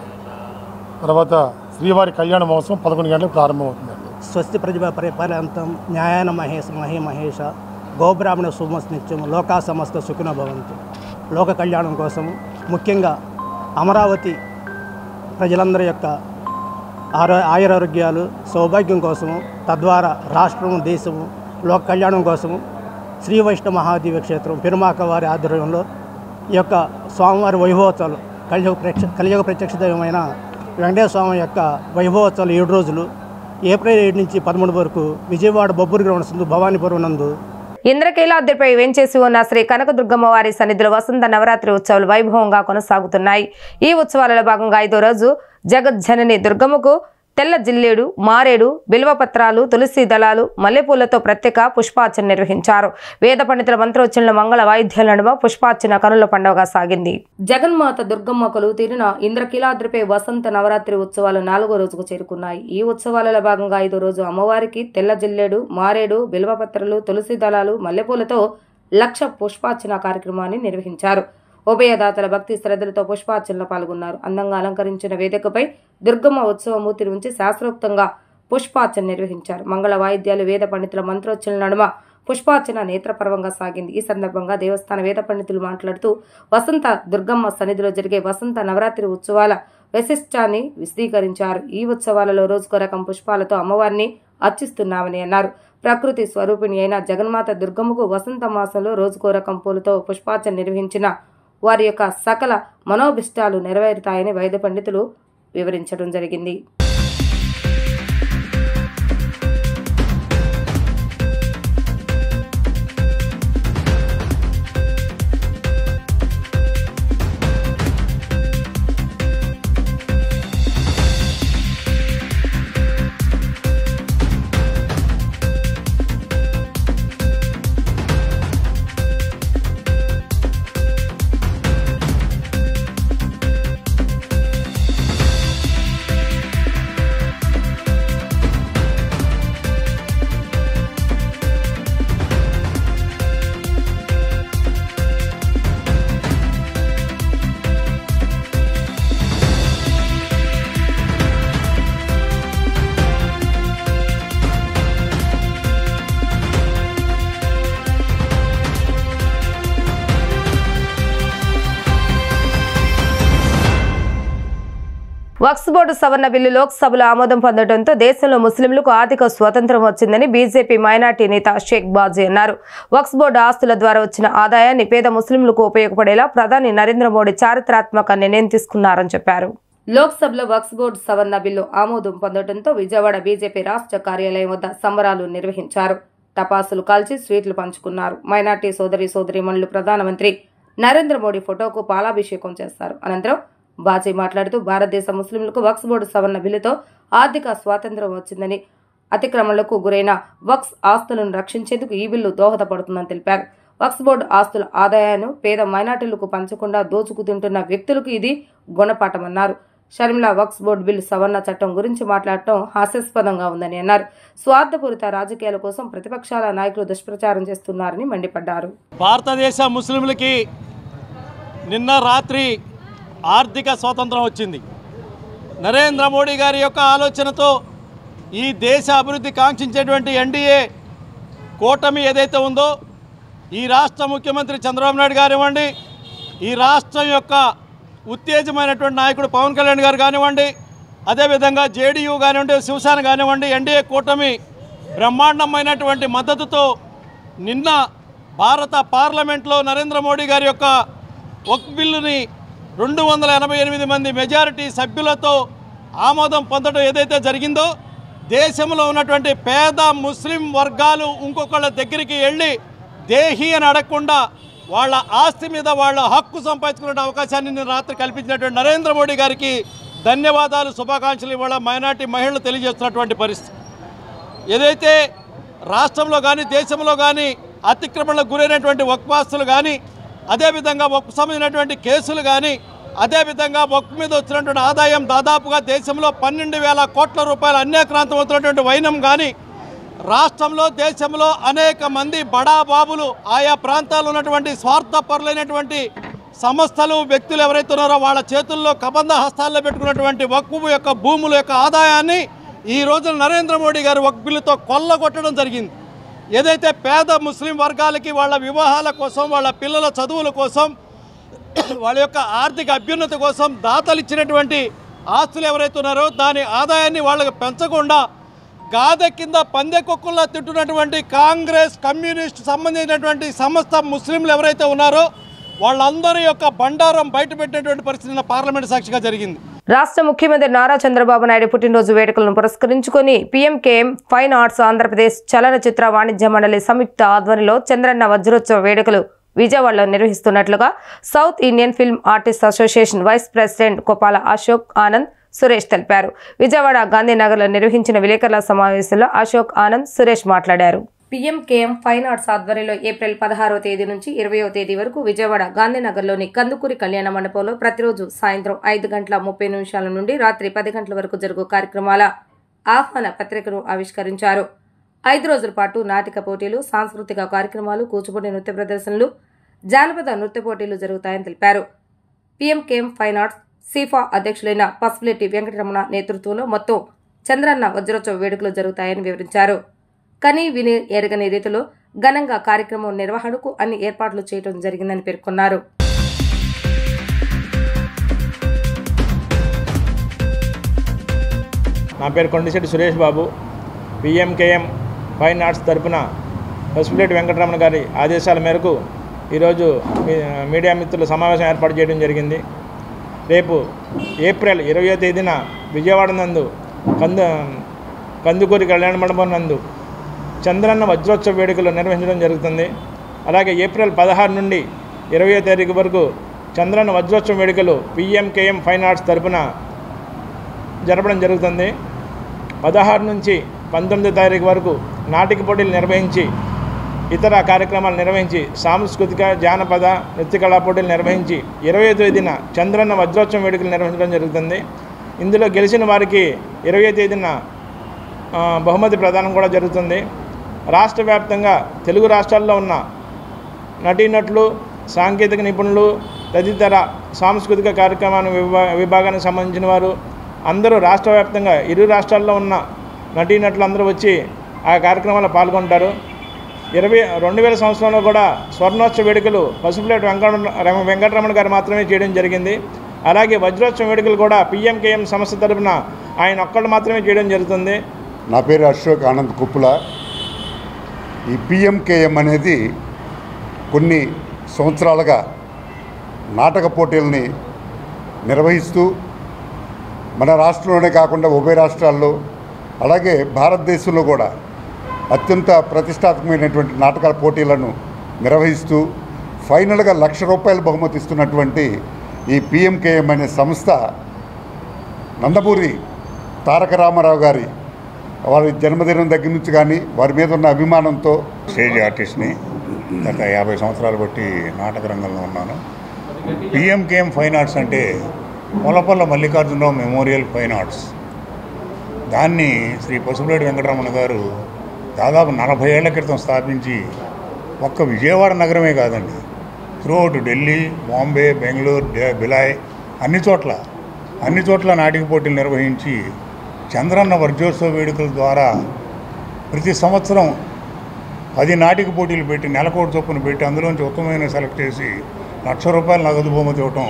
తర్వాత శ్రీవారి కళ్యాణ మహోత్సవం 11 గంటలకు ప్రారంభమవుతుందండి. స్వస్తి ప్రతిభ పరిపాలయంతం న్యాయాన మహేష మహేష గోబ్రాహ్మణ సుమస్ నిత్యం లోకా సమస్త సుఖిన భవంతు. లోక కళ్యాణం కోసం ముఖ్యంగా అమరావతి ప్రజలందరి యొక్క ఆయురారోగ్యాలు సౌభాగ్యం కోసము, తద్వారా రాష్ట్రము దేశము లోక కళ్యాణం కోసము శ్రీ వైష్ణవ మహాదివ్య క్షేత్రం పెరుమాక వారి ఆధ్వర్యంలో ఈ యొక్క స్వామివారి వైభవోత్సవాలు కలియుగ ప్రత్యక్ష దైవమైన వెంకటేశ్వర స్వామి యొక్క వైభవోత్సవాలు 7 రోజులు ఏప్రిల్ 7 నుంచి 13 వరకు విజయవాడ బొబ్బూరి గ్రౌండ్ నందు భవానీపురం నందు ఇంద్రకీలాద్రిపై వేంచేసి ఉన్న శ్రీ కనకదుర్గమ్మ వారి సన్నిధిలో వసంత నవరాత్రి ఉత్సవాలు వైభవంగా కొనసాగుతున్నాయి. ఈ ఉత్సవాలలో భాగంగా 5వ రోజు జగజ్జనని దుర్గమ్మకు తెల్ల జిల్లేడు, మారేడు, బిల్వపత్రాలు, తులసి దళాలు, మల్లెపూలతో ప్రత్యేక పుష్పార్చన నిర్వహించారు. వేద పండితుల మంత్రోచ్చరణ మంగళ వాయిద్యాల నడుమ పుష్పార్చన కనుల పండుగగా సాగింది. జగన్మాత దుర్గమ్మ కొలువు తీరిన ఇంద్రకీలాద్రిపై వసంత నవరాత్రి ఉత్సవాలు 4వ రోజుకు చేరుకున్నాయి. ఈ ఉత్సవాలలో భాగంగా 5వ రోజు అమ్మవారికి తెల్ల జిల్లేడు, మారేడు, బిల్వపత్రాలు, తులసి దళాలు, మల్లెపూలతో 1,00,000 పుష్పార్చన కార్యక్రమాన్ని నిర్వహించారు. ఉభయదాతల భక్తి శ్రద్ధలతో పుష్పార్చనలో పాల్గొన్నారు. అందంగా అలంకరించిన వేదికపై దుర్గమ్మ ఉత్సవమూర్తి నుంచి శాస్త్రోక్తంగా పుష్పార్చన నిర్వహించారు. మంగళ వాయిద్యాలు, వేద పండితుల మంత్రోచ్చరణ నడుమ పుష్పార్చన నేత్రపర్వంగా సాగింది. ఈ సందర్భంగా దేవస్థాన వేద పండితులు మాట్లాడుతూ వసంత దుర్గమ్మ సన్నిధిలో జరిగే వసంత నవరాత్రి ఉత్సవాల విశిష్టాన్ని విశదీకరించారు. ఈ ఉత్సవాలలో రోజుకో రకం పుష్పాలతో అమ్మవారిని అర్చిస్తున్నామని అన్నారు. ప్రకృతి స్వరూపిణి అయిన జగన్మాత దుర్గమ్మకు వసంత మాసంలో రోజుకో రకం పూలతో పుష్పార్చన నిర్వహించిన వారి యొక్క సకల మనోభిష్టాలు నెరవేరుతాయని వైద్య పండితులు వివరించడం జరిగింది. వక్ఫ్ బోర్డు సవరణ బిల్లు లోక్సభలో ఆమోదం పొందడంతో దేశంలో ముస్లింలకు ఆర్థిక స్వతంత్రం వచ్చిందని బీజేపీ మైనార్టీ నేత షేక్ బాజీ అన్నారు. వక్ఫ్ బోర్డు ఆస్తుల ద్వారా వచ్చిన ఆదాయాన్ని పేద ముస్లింలకు ఉపయోగపడేలా ప్రధాని నరేంద్ర మోడీ చారిత్రాత్మక నిర్ణయం తీసుకున్నారని చెప్పారు. లోక్సభలో వక్ఫ్ బోర్డు సవరణ బిల్లు ఆమోదం పొందడంతో విజయవాడ బీజేపీ రాష్ట్ర కార్యాలయం వద్ద సంబరాలు నిర్వహించారు. టపాసులు కాల్చి స్వీట్లు పంచుకున్నారు. మైనార్టీ సోదరీమణులు ప్రధానమంత్రి నరేంద్ర మోడీ ఫోటోకు పాలాభిషేకం చేస్తారు. అనంతరం బాజీ మాట్లాడుతూ భారతదేశ ముస్లింలకు వక్ఫ్ బోర్డు సవరణ బిల్లుతో ఆర్థిక స్వాతంత్ర్యం వచ్చిందని, అతిక్రమణలకు గురైన వక్ఫ్ ఆస్తులను రక్షించేందుకు ఈ బిల్లు దోహదపడుతుందని తెలిపారు. వక్ఫ్ బోర్డు ఆస్తుల ఆదాయాన్ని పేద మైనార్టీలకు పంచకుండా దోచుకుతుంటున్న వ్యక్తులకు ఇది గుణపాఠమన్నారు. షర్మిలా వక్ఫ్ బోర్డు బిల్లు సవరణ చట్టం గురించి మాట్లాడటం హాస్యాస్పదంగా ఉందని అన్నారు. స్వార్థపూరిత రాజకీయాల కోసం ప్రతిపక్షాల నాయకులు దుష్ప్రచారం చేస్తున్నారని మండిపడ్డారు. భారతదేశ ముస్లింలకి నిన్న రాత్రి ఆర్థిక స్వాతంత్రం వచ్చింది. నరేంద్ర మోడీ గారి యొక్క ఆలోచనతో ఈ దేశ అభివృద్ధి కాంక్షించేటువంటి ఎన్డీఏ కూటమి ఏదైతే ఉందో, ఈ రాష్ట్ర ముఖ్యమంత్రి చంద్రబాబు నాయుడు కానివ్వండి, ఈ రాష్ట్రం యొక్క ఉత్తేజమైనటువంటి నాయకుడు పవన్ కళ్యాణ్ గారు కానివ్వండి, అదేవిధంగా జేడీయూ కానివ్వండి, శివసేన కానివ్వండి, ఎన్డీఏ కూటమి బ్రహ్మాండమైనటువంటి మద్దతుతో నిన్న భారత పార్లమెంట్లో నరేంద్ర మోడీ గారి యొక్క వక్ఫ్ బిల్లుని 288 మంది మెజారిటీ సభ్యులతో ఆమోదం పొందడం ఏదైతే జరిగిందో, దేశంలో ఉన్నటువంటి పేద ముస్లిం వర్గాలు ఇంకొకళ్ళ దగ్గరికి వెళ్ళి దేహి అని అడగకుండా వాళ్ళ ఆస్తి మీద వాళ్ళ హక్కు సంపాదించుకునే అవకాశాన్ని నేను రాత్రి కల్పించినటువంటి నరేంద్ర మోడీ గారికి ధన్యవాదాలు, శుభాకాంక్షలు ఇవాళ మైనార్టీ మహిళలు తెలియజేస్తున్నటువంటి పరిస్థితి. ఏదైతే రాష్ట్రంలో కానీ దేశంలో కానీ అతిక్రమణలకు గురైనటువంటి వక్ఫాస్తులు కానీ, అదేవిధంగా వక్ఫ్ సంబంధించినటువంటి కేసులు కానీ, అదేవిధంగా వక్ఫ్ మీద వచ్చినటువంటి ఆదాయం దాదాపుగా దేశంలో 12,000 కోట్ల రూపాయలు అన్యాక్రాంతం అవుతున్నటువంటి వైనం కానీ, రాష్ట్రంలో దేశంలో అనేక మంది బడాబాబులు ఆయా ప్రాంతాల్లో ఉన్నటువంటి స్వార్థపరులైనటువంటి సంస్థలు వ్యక్తులు ఎవరైతే ఉన్నారో వాళ్ళ చేతుల్లో కబంధ హస్తాల్లో పెట్టుకున్నటువంటి వక్ఫ్ యొక్క భూముల యొక్క ఆదాయాన్ని ఈ రోజున నరేంద్ర మోడీ గారు వక్ఫ్ బిల్లుతో కొల్లగొట్టడం జరిగింది. ఏదైతే పేద ముస్లిం వర్గాలకి వాళ్ళ వివాహాల కోసం, వాళ్ళ పిల్లల చదువుల కోసం, వాళ్ళ యొక్క ఆర్థిక అభ్యున్నతి కోసం దాతలు ఇచ్చినటువంటి ఆస్తులు ఎవరైతే ఉన్నారో దాని ఆదాయాన్ని వాళ్ళకి పెంచకుండా గాదె కింద పందెకొక్కుల్లో తిట్టున్నటువంటి కాంగ్రెస్ కమ్యూనిస్ట్ సంబంధించినటువంటి సమస్త ముస్లింలు ఎవరైతే ఉన్నారో వాళ్ళందరి యొక్క బండారం బయటపెట్టినటువంటి పరిస్థితి పార్లమెంట్ సాక్షిగా జరిగింది. రాష్ట్ర ముఖ్యమంత్రి నారా చంద్రబాబు నాయుడు పుట్టినరోజు వేడుకలను పురస్కరించుకొని పీఎంకేఎం ఫైన్ ఆర్ట్స్ ఆంధ్రప్రదేశ్ చలనచిత్ర వాణిజ్య మండలి సంయుక్త ఆధ్వర్యంలో చంద్రన్న వజ్రోత్సవ వేడుకలు విజయవాడలో నిర్వహిస్తున్నట్లుగా south Indian film artist association vice president Kopala Ashok Anand Suresh తెలిపారు. విజయవాడ గాంధీనగర్లో నిర్వహించిన విలేకరుల సమావేశంలో అశోక్ ఆనంద్ సురేష్ మాట్లాడారు. పీఎంకేఎం ఫైన్ ఆర్ట్స్ ఆధ్వర్యంలో ఏప్రిల్ 16వ తేదీ నుంచి 20వ తేదీ వరకు విజయవాడ గాంధీనగర్లోని కందుకూరి కళ్యాణ మండపంలో ప్రతిరోజు సాయంత్రం 5:30 నుండి రాత్రి 10 గంటల వరకు జరుగు కార్యక్రమాల ఆహ్వాన పత్రికను ఆవిష్కరించారు. 5 రోజుల పాటు నాటిక పోటీలు, సాంస్కృతిక కార్యక్రమాలు, కూచిపూడి నృత్య ప్రదర్శనలు, జానపద నృత్య పోటీలు జరుగుతాయని తెలిపారు. పీఎంకేఎం ఫైన్ ఆర్ట్స్ సీఫా అధ్యక్షులైన పసుపులెట్టి వెంకటరమణ నేతృత్వంలో మొత్తం చంద్రన్న వజ్రోత్సవ వేడుకలు జరుగుతాయని వివరించారు. కని విని ఎరగని రీతిలో ఘనంగా కార్యక్రమం నిర్వహణకు అన్ని ఏర్పాట్లు చేయడం జరిగిందని పేర్కొన్నారు. నా పేరు కొండిశెట్టి సురేష్ బాబు. పీఎంకేఎం ఫైన్ ఆర్ట్స్ తరపున పసుపులెట్టి వెంకటరమణ గారి ఆదేశాల మేరకు ఈరోజు మీడియా మిత్రుల సమావేశం ఏర్పాటు చేయడం జరిగింది. రేపు ఏప్రిల్ 20వ తేదీన విజయవాడ నందు కందుకూరి కళ్యాణ మండపం నందు చంద్రన్న వజ్రోత్సవ వేడుకలు నిర్వహించడం జరుగుతుంది. అలాగే ఏప్రిల్ 16 నుండి 20వ తారీఖు వరకు చంద్రన్న వజ్రోత్సవ వేడుకలు పీఎంకేఎం ఫైన్ ఆర్ట్స్ తరపున జరపడం జరుగుతుంది. 16 నుంచి 19వ తారీఖు వరకు నాటిక పోటీలు నిర్వహించి, ఇతర కార్యక్రమాలు నిర్వహించి, సాంస్కృతిక జానపద నృత్య కళా పోటీలు నిర్వహించి 20వ తేదీన చంద్రన్న వజ్రోత్సవం వేడుకలు నిర్వహించడం జరుగుతుంది. ఇందులో గెలిచిన వారికి 20వ తేదీన బహుమతి ప్రదానం కూడా జరుగుతుంది. రాష్ట్ర వ్యాప్తంగా తెలుగు రాష్ట్రాల్లో ఉన్న నటీనటులు, సాంకేతిక నిపుణులు, తదితర సాంస్కృతిక కార్యక్రమాల విభాగానికి సంబంధించిన వారు అందరూ రాష్ట్ర వ్యాప్తంగా ఇరు రాష్ట్రాల్లో ఉన్న నటీనటులు అందరూ వచ్చి ఆ కార్యక్రమాల్లో పాల్గొంటారు. 2000 సంవత్సరంలో కూడా స్వర్ణోత్సవ వేడుకలు పసుపులేటి వెంకటరమణ గారు మాత్రమే చేయడం జరిగింది. అలాగే వజ్రోత్సవ వేడుకలు కూడా పీఎంకేఎం సంస్థ తరపున ఆయన ఒక్కళ్ళు మాత్రమే చేయడం జరుగుతుంది. నా పేరు అశోక్ ఆనంద్ కుప్పుల. ఈ పీఎంకేఎం అనేది కొన్ని సంవత్సరాలుగా నాటక పోటీలని నిర్వహిస్తూ మన రాష్ట్రంలోనే కాకుండా ఉభయ రాష్ట్రాల్లో అలాగే భారతదేశంలో కూడా అత్యంత ప్రతిష్టాత్మకమైనటువంటి నాటకాల పోటీలను నిర్వహిస్తూ ఫైనల్గా ₹1,00,000 బహుమతి ఇస్తున్నటువంటి ఈ పీఎంకేఎం అనే సంస్థ నందమూరి తారక రామారావు గారి వారి జన్మదినం దగ్గర నుంచి కానీ వారి మీద ఉన్న అభిమానంతో స్టేజ్ ఆర్టిస్ట్ని గత 50 సంవత్సరాలు బట్టి నాటక రంగంలో ఉన్నాను. పీఎంకేఎం ఫైన్ ఆర్ట్స్ అంటే పొలపల్ల మల్లికార్జునరావు మెమోరియల్ ఫైన్ ఆర్ట్స్. దాన్ని శ్రీ పసుపులేటి వెంకటరమణ గారు దాదాపు 40 ఏళ్ల క్రితం స్థాపించి ఒక్క విజయవాడ నగరమే కాదండి, త్రూఅవుట్ ఢిల్లీ, బాంబే, బెంగళూరు, బిలాయ్ అన్ని చోట్ల నాటిక పోటీలు నిర్వహించి చంద్రన్న వజ్రోత్సవ వేడుకల ద్వారా ప్రతి సంవత్సరం 10 నాటిక పోటీలు పెట్టి నెలకోటి చొప్పున పెట్టి అందులోంచి ఉత్తమమైన సెలెక్ట్ చేసి ₹1,00,000 నగదు బహుమతి ఇవ్వటం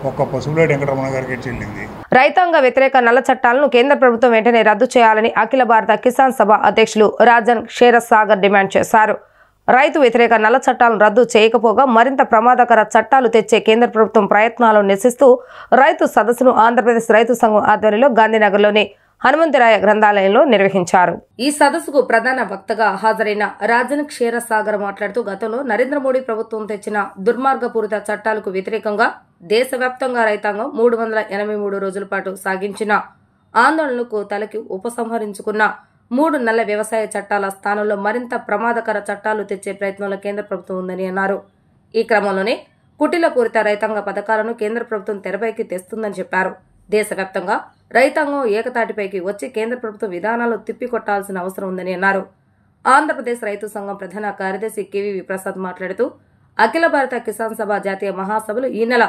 ఒక్క పసుపులేటి వెంకటరమణ గారికి చెల్లింది. రైతాంగ వ్యతిరేక నల్ల చట్టాలను కేంద్ర ప్రభుత్వం వెంటనే రద్దు చేయాలని అఖిల భారత కిసాన్ సభ అధ్యక్షులు రాజన్ క్షీరసాగర్ డిమాండ్ చేశారు. రైతు వ్యతిరేక నల్ల చట్టాలను రద్దు చేయకపోగా మరింత ప్రమాదకర చట్టాలు తెచ్చే కేంద్ర ప్రభుత్వం ప్రయత్నాలను నిరసిస్తూ రైతు సదస్సును ఆంధ్రప్రదేశ్ రైతు సంఘం ఆధ్వర్యంలో గాంధీనగర్లోని హనుమంతరాయ గ్రంథాలయంలో నిర్వహించారు. ఈ సదస్సుకు ప్రధాన వక్తగా హాజరైన రాజన్ క్షీరసాగర్ మాట్లాడుతూ గతంలో నరేంద్ర మోడీ ప్రభుత్వం తెచ్చిన దుర్మార్గపూరిత చట్టాలకు వ్యతిరేకంగా దేశవ్యాప్తంగా రైతాంగం 383 రోజుల పాటు సాగించిన ఆందోళనకు తలకి ఉపసంహరించుకున్న 3 నెలల వ్యవసాయ చట్టాల స్థానంలో మరింత ప్రమాదకర చట్టాలు తెచ్చే ప్రయత్నంలో కేంద్ర ప్రభుత్వం ఉందని అన్నారు. ఈ క్రమంలోనే కుటిలపూరిత రైతాంగ పథకాలను కేంద్ర ప్రభుత్వం తెరపైకి తెస్తుందని చెప్పారు. దేశవ్యాప్తంగా రైతాంగం ఏకతాటిపైకి వచ్చి కేంద్ర ప్రభుత్వ విధానాలు తిప్పికొట్టాల్సిన అవసరం ఉందని అన్నారు. ఆంధ్రప్రదేశ్ రైతు సంఘం ప్రధాన కార్యదర్శి కెవివి ప్రసాద్ మాట్లాడుతూ అఖిల భారత కిసాన్ సభ జాతీయ మహాసభలు ఈ నెల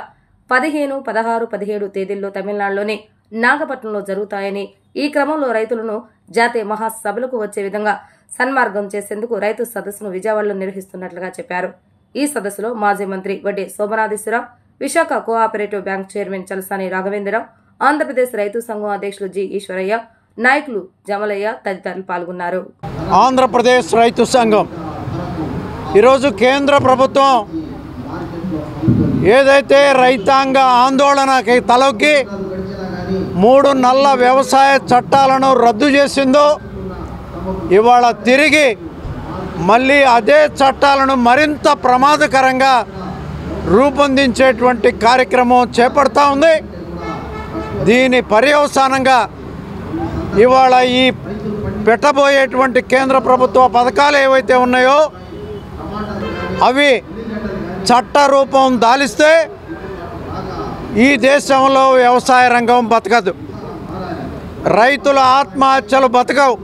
15, 16, 17 తేదీల్లో తమిళనాడులోని నాగపట్నంలో జరుగుతాయని, ఈ క్రమంలో రైతులను జాతీయ మహాసభలకు వచ్చే విధంగా సన్మార్గం చేసేందుకు రైతు సదస్సును విజయవాడలో నిర్వహిస్తున్నట్లుగా చెప్పారు. ఈ సదస్సులో మాజీ మంత్రి Vadde Sobhanadheeswararao, Visakha cooperative bank chairman Chalasani Raghavendrarao, Andhra Pradesh రైతు సంఘం అధ్యక్షులు జి ఈశ్వరయ్య, నాయకులు జమలయ్య తదితరులు పాల్గొన్నారు. ఆంధ్రప్రదేశ్ రైతు సంఘం ఈరోజు కేంద్ర ప్రభుత్వం ఏదైతే రైతాంగ ఆందోళనకి తలొగ్గి 3 నెలల వ్యవసాయ చట్టాలను రద్దు చేసిందో, ఇవాళ తిరిగి మళ్ళీ అదే చట్టాలను మరింత ప్రమాదకరంగా రూపొందించేటువంటి కార్యక్రమం చేపడతా ఉంది. దీని పర్యవసానంగా ఇవాళ ఈ పెట్టబోయేటువంటి కేంద్ర ప్రభుత్వ పథకాలు ఏవైతే ఉన్నాయో అవి చట్ట రూపం దాలిస్తే ఈ దేశంలో వ్యవసాయ రంగం బతకదు, రైతుల ఆత్మహత్యలు బతకవు,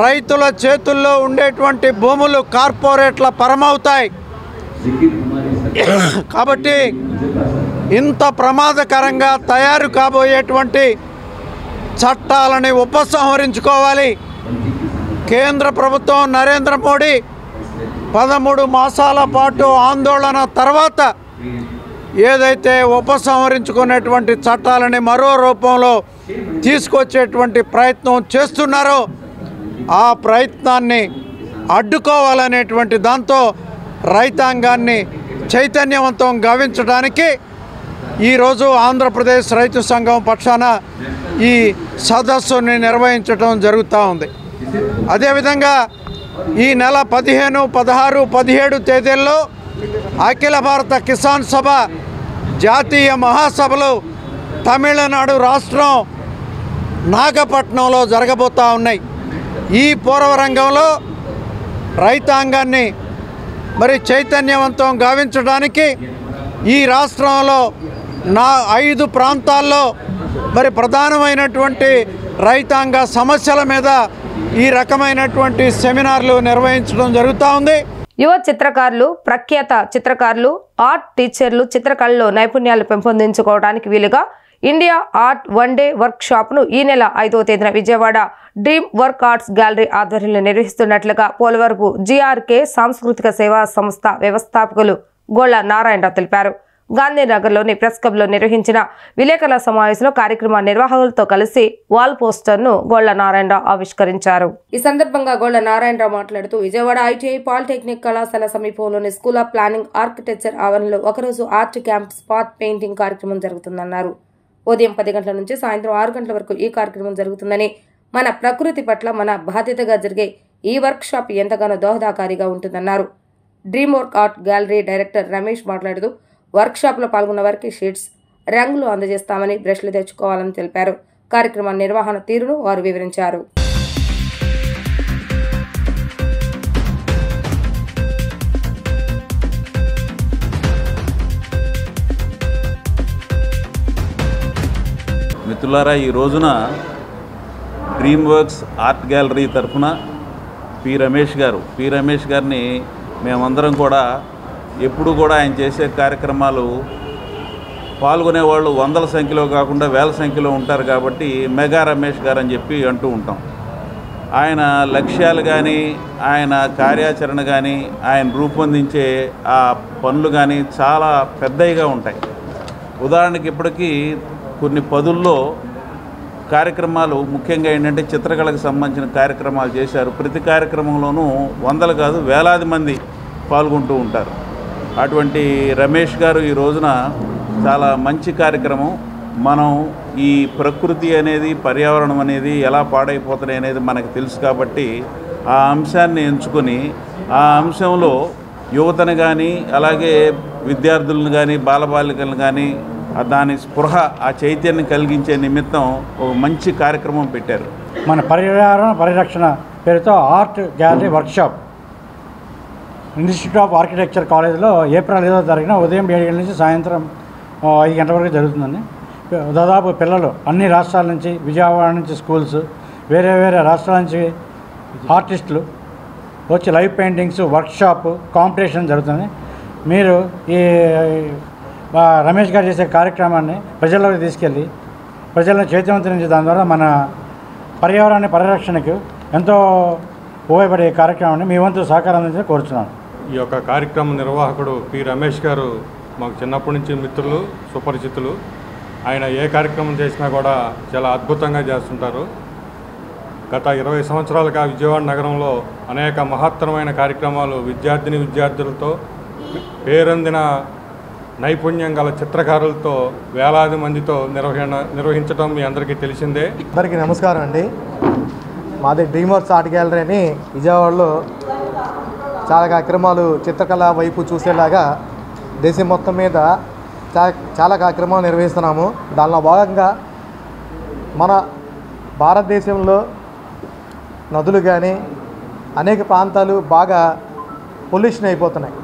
రైతుల చేతుల్లో ఉండేటువంటి భూములు కార్పొరేట్ల పరమవుతాయి. కాబట్టి ఇంత ప్రమాదకరంగా తయారు కాబోయేటువంటి చట్టాలని ఉపసంహరించుకోవాలి. కేంద్ర ప్రభుత్వం నరేంద్ర మోడీ 13 మాసాల పాటు ఆందోళన తర్వాత ఏదైతే ఉపసంహరించుకునేటువంటి చట్టాలని మరో రూపంలో తీసుకొచ్చేటువంటి ప్రయత్నం చేస్తున్నారో ఆ ప్రయత్నాన్ని అడ్డుకోవాలనేటువంటి దాంతో రైతాంగాన్ని చైతన్యవంతం గావించడానికి ఈరోజు ఆంధ్రప్రదేశ్ రైతు సంఘం పక్షాన ఈ సదస్సుని నిర్వహించడం జరుగుతూ ఉంది. అదేవిధంగా ఈ నెల 15, 16, 17 తేదీల్లో అఖిల భారత కిసాన్ సభ జాతీయ మహాసభలు తమిళనాడు రాష్ట్రం నాగపట్నంలో జరగబోతూ ఉన్నాయి. ఈ పూర్వరంగంలో రైతాంగాన్ని మరి చైతన్యవంతం గావించడానికి ఈ రాష్ట్రంలో 5 ప్రాంతాల్లో మరి ప్రధానమైనటువంటి రైతాంగ సమస్యల మీద ఈ రకమైనటువంటి సెమినార్లు నిర్వహించడం జరుగుతూ ఉంది. యువ చిత్రకారులు, ప్రఖ్యాత చిత్రకారులు, ఆర్ట్ టీచర్లు చిత్రకళలో నైపుణ్యాలు పెంపొందించుకోవడానికి వీలుగా India art 1 day work shop ను ఈ నెల 5వ తేదీన Vijayawada dream work arts gallery ఆధ్వర్యంలో నిర్వహిస్తున్నట్లుగా పోలవరపు జిఆర్కే సాంస్కృతిక సేవా సంస్థ వ్యవస్థాపకులు గోళ్ల నారాయణరావు తెలిపారు. గాంధీనగర్లోని ప్రెస్ క్లబ్లో నిర్వహించిన విలేకరుల సమావేశంలో కార్యక్రమ నిర్వాహకులతో కలిసి వాల్ పోస్టర్ను గోళ్ల నారాయణరావు ఆవిష్కరించారు. ఈ సందర్భంగా గోళ్ల నారాయణరావు మాట్లాడుతూ విజయవాడ ఐటీఐ పాలిటెక్నిక్ కళాశాల సమీపంలోని స్కూల్ ఆఫ్ ప్లానింగ్ ఆర్కిటెక్చర్ ఆవరణలో ఒకరోజు ఆర్ట్ క్యాంప్ స్పాట్ పెయింటింగ్ కార్యక్రమం జరుగుతుందన్నారు. ఉదయం 10 గంటల నుంచి సాయంత్రం 6 గంటల వరకు ఈ కార్యక్రమం జరుగుతుందని, మన ప్రకృతి పట్ల మన బాధ్యతగా జరిగే ఈ వర్క్ షాప్ ఎంతగానో దోహదకారిగా ఉంటుందన్నారు. Dream work art gallery director Ramesh మాట్లాడుతూ వర్క్ షాప్లో పాల్గొన్న వారికి షీట్స్, రంగులు అందజేస్తామని, బ్రష్లు తెచ్చుకోవాలని తెలిపారు. కార్యక్రమ నిర్వహణ తీరును వారు వివరించారు. మిత్రులారా, ఈ రోజున డ్రీమ్ వర్క్స్ ఆర్ట్ గ్యాలరీ తరఫున పి రమేష్ గారిని మేమందరం కూడా ఎప్పుడు కూడా ఆయన చేసే కార్యక్రమాలు పాల్గొనేవాళ్ళు వందల సంఖ్యలో కాకుండా వేల సంఖ్యలో ఉంటారు. కాబట్టి మెగా రమేష్ గారు అని చెప్పి అంటూ ఉంటాం. ఆయన లక్ష్యాలు కానీ, ఆయన కార్యాచరణ కానీ, ఆయన రూపొందించే ఆ పనులు కానీ చాలా పెద్దవిగా ఉంటాయి. ఉదాహరణకి ఇప్పటికీ కొన్ని పదుల్లో కార్యక్రమాలు, ముఖ్యంగా ఏంటంటే చిత్రకళకు సంబంధించిన కార్యక్రమాలు చేశారు. ప్రతి కార్యక్రమంలోనూ వందలు కాదు వేలాది మంది పాల్గొంటూ ఉంటారు. అటువంటి రమేష్ గారు ఈ రోజున చాలా మంచి కార్యక్రమం మనం ఈ ప్రకృతి అనేది పర్యావరణం అనేది ఎలా పాడైపోతున్నాయి అనేది మనకు తెలుసు కాబట్టి ఆ అంశాన్ని ఎంచుకొని ఆ అంశంలో యువతను కానీ అలాగే విద్యార్థులను కానీ బాలబాలికలను కానీ దాని స్పృహ ఆ చైతన్యం కలిగించే నిమిత్తం ఒక మంచి కార్యక్రమం పెట్టారు. మన పర్యావరణ పరిరక్షణ పేరుతో art gallery workshop institute of architecture కాలేజీలో ఏప్రిల్ 5వ తారీఖున ఉదయం 7 గంటల నుంచి సాయంత్రం 5 గంటల వరకు జరుగుతుందండి. దాదాపు పిల్లలు అన్ని రాష్ట్రాల నుంచి, విజయవాడ నుంచి స్కూల్స్, వేరే వేరే రాష్ట్రాల నుంచి ఆర్టిస్టులు వచ్చి లైవ్ పెయింటింగ్స్, వర్క్షాప్, కాంపిటీషన్ జరుగుతుంది. మీరు ఈ రమేష్ గారు చేసే కార్యక్రమాన్ని ప్రజల్లోకి తీసుకెళ్ళి ప్రజలను చైతన్యవంతం దాని ద్వారా మన పర్యావరణ పరిరక్షణకు ఎంతో ఉపయోగపడే కార్యక్రమాన్ని మీ వంతు సహకారం అందించి కోరుతున్నాను. ఈ యొక్క కార్యక్రమ నిర్వాహకుడు పి రమేష్ గారు మాకు చిన్నప్పటి నుంచి మిత్రులు, సుపరిచితులు. ఆయన ఏ కార్యక్రమం చేసినా కూడా చాలా అద్భుతంగా చేస్తుంటారు. గత 20 సంవత్సరాలుగా విజయవాడ నగరంలో అనేక మహత్తరమైన కార్యక్రమాలు విద్యార్థులతో పేరొందిన నైపుణ్యం గల చిత్రకారులతో వేలాది మందితో నిర్వహించడం మీ అందరికీ తెలిసిందే. అందరికీ నమస్కారం అండి. మాది డ్రీమ్వర్క్స్ ఆర్ట్ గ్యాలరీ అని విజయవాడలో చాలా కార్యక్రమాలు చిత్రకళ వైపు చూసేలాగా దేశం మొత్తం మీద చాలా కార్యక్రమాలు నిర్వహిస్తున్నాము. దానిలో భాగంగా మన భారతదేశంలో నదులు కానీ అనేక ప్రాంతాలు బాగా పొల్యూషన్ అయిపోతున్నాయి.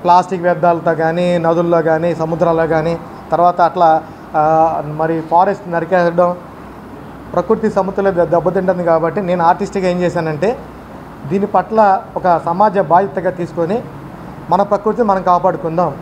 ప్లాస్టిక్ వ్యర్థాలతో కానీ, నదుల్లో కానీ, సముద్రాల్లో కానీ, తర్వాత అట్లా మరి ఫారెస్ట్ నరికేయడం, ప్రకృతి సమతుల్యత దెబ్బతింటుంది. కాబట్టి నేను ఆర్టిస్ట్గా ఏం చేశానంటే దీని పట్ల ఒక సమాజ బాధ్యతగా తీసుకొని మన ప్రకృతిని మనం కాపాడుకుందాం.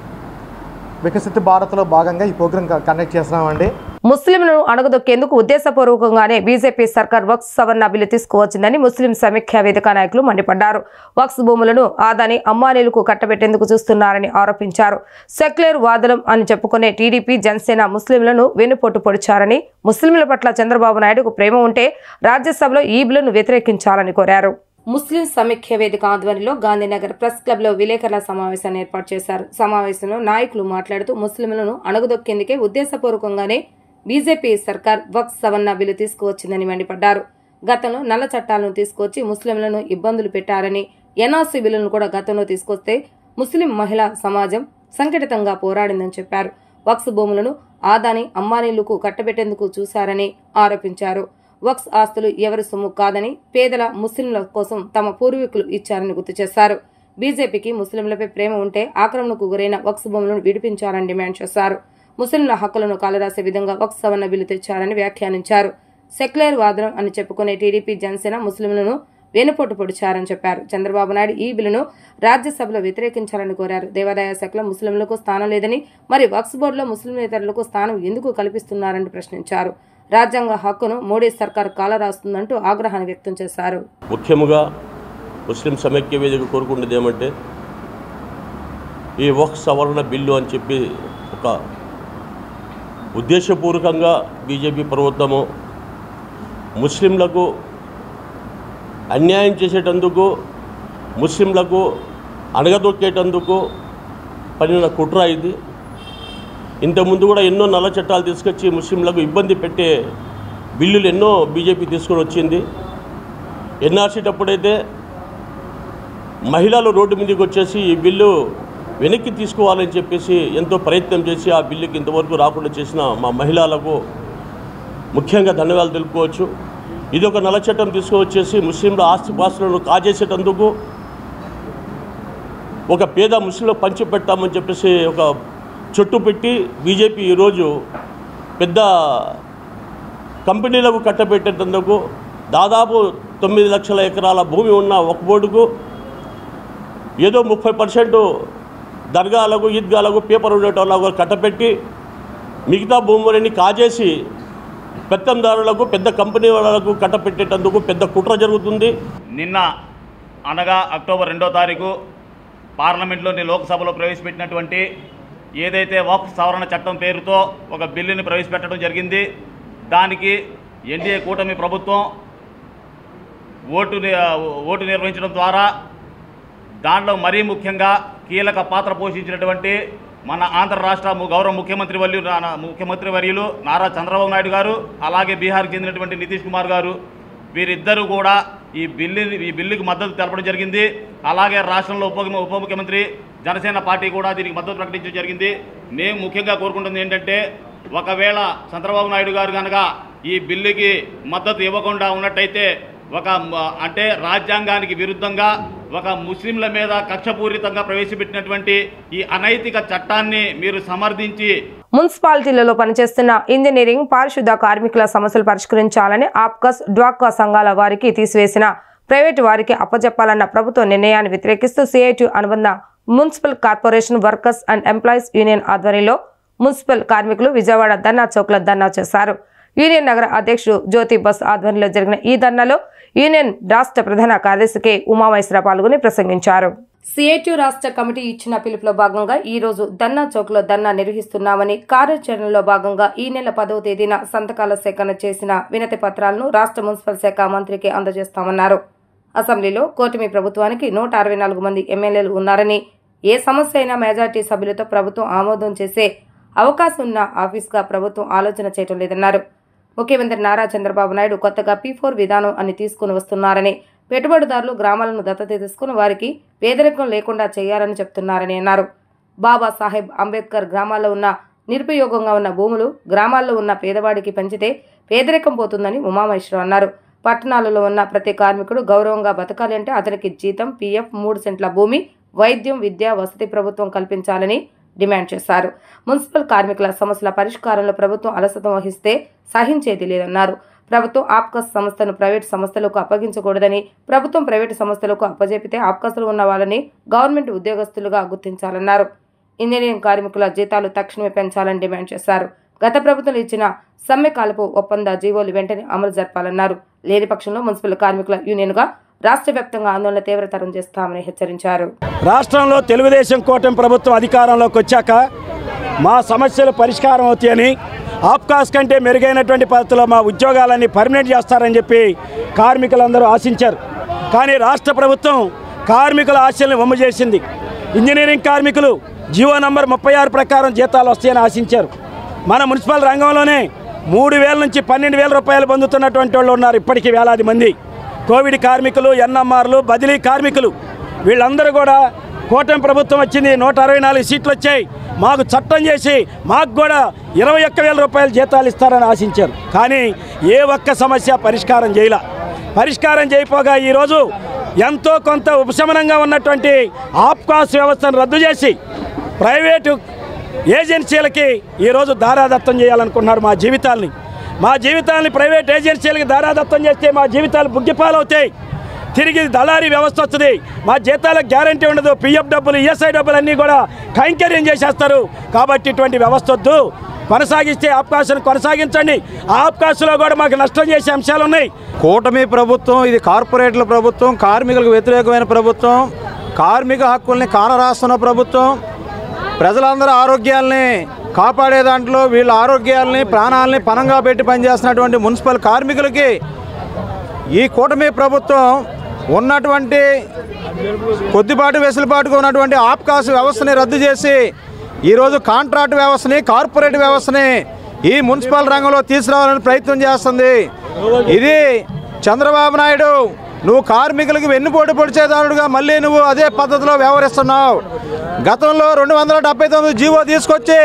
వికసిత భారత్లో భాగంగా ఈ ప్రోగ్రాం కండక్ట్ చేస్తున్నామండి. ముస్లింలను అణగదొక్కేందుకు ఉద్దేశపూర్వకంగానే బీజేపీ సర్కార్ వక్ఫ్ సవరణ బిల్లు తీసుకువచ్చిందని ముస్లిం సమీక్ష వేదిక నాయకులు మండిపడ్డారు. వక్ఫ్ భూములను ఆదాని అంబానీలకు కట్టబెట్టేందుకు చూస్తున్నారని ఆరోపించారు. సెక్యులర్ వాదనం అని చెప్పుకునే టీడీపీ, జనసేన ముస్లింలను వెన్నుపోటు పొడిచారని, ముస్లింల పట్ల చంద్రబాబు నాయుడుకు ప్రేమ ఉంటే రాజ్యసభలో ఈ బిల్లును వ్యతిరేకించాలని కోరారు. ముస్లిం సమీక్ష వేదిక ఆధ్వర్యంలో గాంధీనగర్ ప్రెస్ క్లబ్ లో విలేకరుల సమావేశాన్ని ఏర్పాటు చేశారు. సమావేశంలో నాయకులు మాట్లాడుతూ ముస్లింలను అణగదొక్కేందుకే ఉద్దేశపూర్వకంగానే బీజేపీ సర్కార్ వక్ఫ్ సవరణ బిల్లు తీసుకువచ్చిందని మండిపడ్డారు. గతంలో నల్ల చట్టాలను తీసుకొచ్చి ముస్లింలను ఇబ్బందులు పెట్టారని, ఎన్ఆర్సీ బిల్లును కూడా గతంలో తీసుకొస్తే ముస్లిం మహిళా సమాజం సంఘటితంగా పోరాడిందని చెప్పారు. వక్ఫ్ భూములను ఆదాని అంబానీలకు కట్టబెట్టేందుకు చూశారని ఆరోపించారు. వక్ఫ్ ఆస్తులు ఎవరి సొమ్ము కాదని, పేదల ముస్లింల కోసం తమ పూర్వీకులు ఇచ్చారని గుర్తు చేశారు. బీజేపీకి ముస్లింలపై ప్రేమ ఉంటే ఆక్రమణకు గురైన వక్ఫ్ భూములను విడిపించాలని డిమాండ్ చేశారు. ముస్లింల హక్కులను కాలరాసే విధంగా వక్ఫ్ సవరణ బిల్లు తెచ్చారని వ్యాఖ్యానించారు. సెక్యులర్ వాదనం అని చెప్పుకునే టీడీపీ, జనసేన ముస్లింలను వెనుపోటు పొడిచారని చెప్పారు. చంద్రబాబు నాయుడు ఈ బిల్లును రాజ్యసభలో వ్యతిరేకించాలని కోరారు. దేవాదాయ శాఖలో ముస్లింలకు స్థానం లేదని, మరి వక్ఫ్ బోర్డులో ముస్లింయేతరులకు స్థానం ఎందుకు కల్పిస్తున్నారని ప్రశ్నించారు. రాజ్యాంగ హక్కును మోడీ సర్కార్ కాలరాస్తుందంటూ ఆగ్రహాన్ని వ్యక్తం చేశారు. ముఖ్యంగా ముస్లిం సమైక్య వేదిక కోరుకునేది ఏమంటే ఈ వక్ఫ్ సవరణ బిల్లు అని చెప్పి ఒక ఉద్దేశపూర్వకంగా బీజేపీ ప్రభుత్వము ముస్లింలకు అన్యాయం చేసేటందుకు, ముస్లింలకు అణగదొక్కేటందుకు పనిన కుట్ర ఇది. ఇంతకుముందు కూడా ఎన్నో నల్ల చట్టాలు తీసుకొచ్చి ముస్లింలకు ఇబ్బంది పెట్టే బిల్లులు ఎన్నో బీజేపీ తీసుకొని వచ్చింది. ఎన్ఆర్సీటప్పుడైతే మహిళలు రోడ్డు మీదకి వచ్చేసి ఈ బిల్లు వెనక్కి తీసుకోవాలని చెప్పేసి ఎంతో ప్రయత్నం చేసి ఆ బిల్లుకి ఇంతవరకు రాకుండా చేసిన మా మహిళలకు ముఖ్యంగా ధన్యవాదాలు తెలుపుకోవచ్చు. ఇది ఒక నల్ల చట్టం తీసుకువచ్చేసి ముస్లింల ఆస్తిపాస్తులను కాజేసేటందుకు, ఒక పేద ముస్లింలకు పంచిపెట్టామని చెప్పేసి ఒక చుట్టు పెట్టి బీజేపీ ఈరోజు పెద్ద కంపెనీలకు కట్టబెట్టేటందుకు దాదాపు 9 లక్షల ఎకరాల భూమి ఉన్న ఒక బోర్డుకు ఏదో 30% దర్గాలకు, ఈద్గాలకు, పేపర్ ఉండేటోళ్ళకు కట్టబెట్టి మిగతా భూములని కాజేసి పెత్తందారులకు, పెద్ద కంపెనీ వాళ్ళకు కట్టబెట్టేటందుకు పెద్ద కుట్ర జరుగుతుంది. నిన్న అనగా అక్టోబర్ 2వ తారీఖు పార్లమెంట్లోని లోక్సభలో ప్రవేశపెట్టినటువంటి ఏదైతే వక్ఫ్ సవరణ చట్టం పేరుతో ఒక బిల్లుని ప్రవేశపెట్టడం జరిగింది. దానికి ఎన్డీఏ కూటమి ప్రభుత్వం ఓటు నిర్వహించడం ద్వారా దాంట్లో మరీ ముఖ్యంగా కీలక పాత్ర పోషించినటువంటి మన ఆంధ్ర రాష్ట్ర గౌరవ ముఖ్యమంత్రి వర్యులు నారా చంద్రబాబు నాయుడు గారు, అలాగే బీహార్కి చెందినటువంటి నితీష్ కుమార్ గారు, వీరిద్దరూ కూడా ఈ బిల్లుకి మద్దతు తెలపడం జరిగింది. అలాగే రాష్ట్రంలో ఉప ముఖ్యమంత్రి జనసేన పార్టీ కూడా దీనికి మద్దతు ప్రకటించడం జరిగింది. నేను ముఖ్యంగా కోరుకుంటుంది ఏంటంటే, ఒకవేళ చంద్రబాబు నాయుడు గారు కనుక ఈ బిల్లుకి మద్దతు ఇవ్వకుండా ఉన్నట్టయితే అంటే రాజ్యాంగానికి విరుద్ధంగా ఒక ముస్లింల మీద కక్షపూరితంగా ప్రవేశపెట్టినటువంటి ఈ అనైతిక చట్టాన్ని మీరు సమర్థించి మున్సిపాలిటీలలో పనిచేస్తున్న ఇంజనీరింగ్, పారిశుద్ధ కార్మికుల సమస్యలు పరిష్కరించాలని ఆప్కాస్, డ్వాక్కా సంఘాల వారికి తీసివేసిన ప్రైవేటు వారికి అప్పజెప్పాలన్న ప్రభుత్వ నిర్ణయాన్ని వ్యతిరేకిస్తూ సిఐటియు అనుబంధ municipal corporation workers and employees union ఆధ్వర్యంలో మున్సిపల్ కార్మికులు విజయవాడ ధర్నా చౌక్లో ధర్నా చేశారు. యూనియన్ నగర అధ్యక్షుడు జ్యోతి బస్ ఆధ్వర్యంలో జరిగిన ఈ ధర్నాలో యూనియన్ రాష్ట్ర ప్రధాన కార్యదర్శి కె ఉమామహేశ్వర పాల్గొని ప్రసంగించారు. సిఐటియు రాష్ట్ర కమిటీ ఇచ్చిన పిలుపులో భాగంగా ఈ రోజు ధర్నా చౌక్లో ధర్నా నిర్వహిస్తున్నామని, కార్యాచరణలో భాగంగా ఈ నెల 10వ తేదీన సంతకాల సేకరణ చేసిన వినతి పత్రాలను రాష్ట్ర మున్సిపల్ శాఖ మంత్రికి అందజేస్తామన్నారు. అసెంబ్లీలో కూటమి ప్రభుత్వానికి 164 మంది ఎమ్మెల్యేలు ఉన్నారని, ఏ సమస్య అయినా మెజార్టీ సభ్యులతో ప్రభుత్వం ఆమోదం చేసే అవకాశం ఉన్న ఆఫీస్గా ప్రభుత్వం ఆలోచన చేయడం లేదన్నారు. ముఖ్యమంత్రి నారా చంద్రబాబు నాయుడు కొత్తగా P4 విధానం అని తీసుకుని వస్తున్నారని, పెట్టుబడిదారులు గ్రామాలను దత్తత తీసుకుని వారికి పేదరికం లేకుండా చేయాలని చెప్తున్నారని అన్నారు. బాబాసాహెబ్ అంబేద్కర్ గ్రామాల్లో ఉన్న నిరుపయోగంగా ఉన్న భూములు గ్రామాల్లో ఉన్న పేదవాడికి పంచితే పేదరికం పోతుందని ఉమామహేశ్వర అన్నారు. పట్టణాలలో ఉన్న ప్రతి కార్మికుడు గౌరవంగా బతకాలి అంటే అతనికి జీతం, PF, 3 సెంట్ల భూమి, వైద్యం, విద్య, వసతి ప్రభుత్వం కల్పించాలని డిమాండ్ చేశారు. మున్సిపల్ కార్మికుల సమస్యల పరిష్కారంలో ప్రభుత్వం అలసత్వం వహిస్తే సహించేది లేదన్నారు. ప్రభుత్వం ఆప్కాస్ సంస్థను ప్రైవేటు సంస్థలకు అప్పగించకూడదని, ప్రభుత్వం ప్రైవేటు సంస్థలకు అప్పజెపితే ఆప్కాస్లో ఉన్న వాళ్ళని గవర్నమెంట్ ఉద్యోగస్తులుగా గుర్తించాలన్నారు. ఇంజనీరింగ్ కార్మికుల జీతాలు తక్షణమే పెంచాలని డిమాండ్ చేశారు. గత ప్రభుత్వం ఇచ్చిన సమ్మె కాలపు ఒప్పంద జీవోలు వెంటనే అమలు జరపాలన్నారు. లేని పక్షంలో మున్సిపల్ కార్మికుల యూనియన్గా రాష్ట్ర వ్యాప్తంగా ఆందోళన తీవ్రతరం చేస్తామని హెచ్చరించారు. రాష్ట్రంలో తెలుగుదేశం కూటమి ప్రభుత్వం అధికారంలోకి వచ్చాక మా సమస్యలు పరిష్కారం అవుతాయని, ఆప్కాస్ కంటే మెరుగైనటువంటి పద్ధతిలో మా ఉద్యోగాలన్నీ పర్మనెంట్ చేస్తారని చెప్పి కార్మికులందరూ ఆశించారు. కానీ రాష్ట్ర ప్రభుత్వం కార్మికుల ఆశల్ని వమ్ము చేసింది. ఇంజనీరింగ్ కార్మికులు జీవో నంబర్ 36 ప్రకారం జీతాలు వస్తాయని ఆశించారు. మన మున్సిపల్ రంగంలోనే 3,000 నుంచి 12,000 రూపాయలు పొందుతున్నటువంటి వాళ్ళు ఉన్నారు. ఇప్పటికీ వేలాది మంది కోవిడ్ కార్మికులు, ఎన్ఎంఆర్లు, బదిలీ కార్మికులు, వీళ్ళందరూ కూడా కూటమి ప్రభుత్వం వచ్చింది, 164 సీట్లు వచ్చాయి, మాకు చట్టం చేసి మాకు కూడా 21,000 రూపాయలు జీతాలు ఇస్తారని ఆశించారు. కానీ ఏ ఒక్క సమస్య పరిష్కారం చేయపోగా ఈరోజు ఎంతో కొంత ఉపశమనంగా ఉన్నటువంటి ఆప్కాస్ వ్యవస్థను రద్దు చేసి ప్రైవేటు ఏజెన్సీలకి ఈరోజు దారాదత్తం చేయాలనుకున్నారు. మా జీవితాలని ప్రైవేట్ ఏజెన్సీలకి దారాదత్తం చేస్తే మా జీవితాలు బుగ్గిపాలవుతాయి. తిరిగి దళారీ వ్యవస్థ వస్తుంది, మా జీతాలకు గ్యారంటీ ఉండదు, PF డబ్బులు, ESI డబ్బులు అన్నీ కూడా కైంకర్యం చేసేస్తారు. కాబట్టి ఇటువంటి వ్యవస్థ వద్దు, కొనసాగిస్తే ఆప్కాస్ను కొనసాగించండి. ఆప్కాస్లో కూడా మాకు నష్టం చేసే అంశాలు ఉన్నాయి. కూటమి ప్రభుత్వం ఇది కార్పొరేట్ల ప్రభుత్వం, కార్మికులకు వ్యతిరేకమైన ప్రభుత్వం, కార్మిక హక్కుల్ని కానరాస్తున్న ప్రభుత్వం, ప్రజలందరూ ఆరోగ్యాల్ని కాపాడే దాంట్లో వీళ్ళ ఆరోగ్యాలని, ప్రాణాలని పణంగా పెట్టి పనిచేస్తున్నటువంటి మున్సిపల్ కార్మికులకి ఈ కూటమి ప్రభుత్వం ఉన్నటువంటి కొద్దిపాటి వెసులుబాటుగా ఉన్నటువంటి ఆప్కాస్ వ్యవస్థని రద్దు చేసి ఈరోజు కాంట్రాక్ట్ వ్యవస్థని, కార్పొరేట్ వ్యవస్థని ఈ మున్సిపల్ రంగంలో తీసుకురావాలని ప్రయత్నం చేస్తుంది. ఇది చంద్రబాబు నాయుడు, నువ్వు కార్మికులకు వెన్నుపోటు పొడిచేదారుడుగా మళ్ళీ నువ్వు అదే పద్ధతిలో వ్యవహరిస్తున్నావు. గతంలో 279 జీవో తీసుకొచ్చి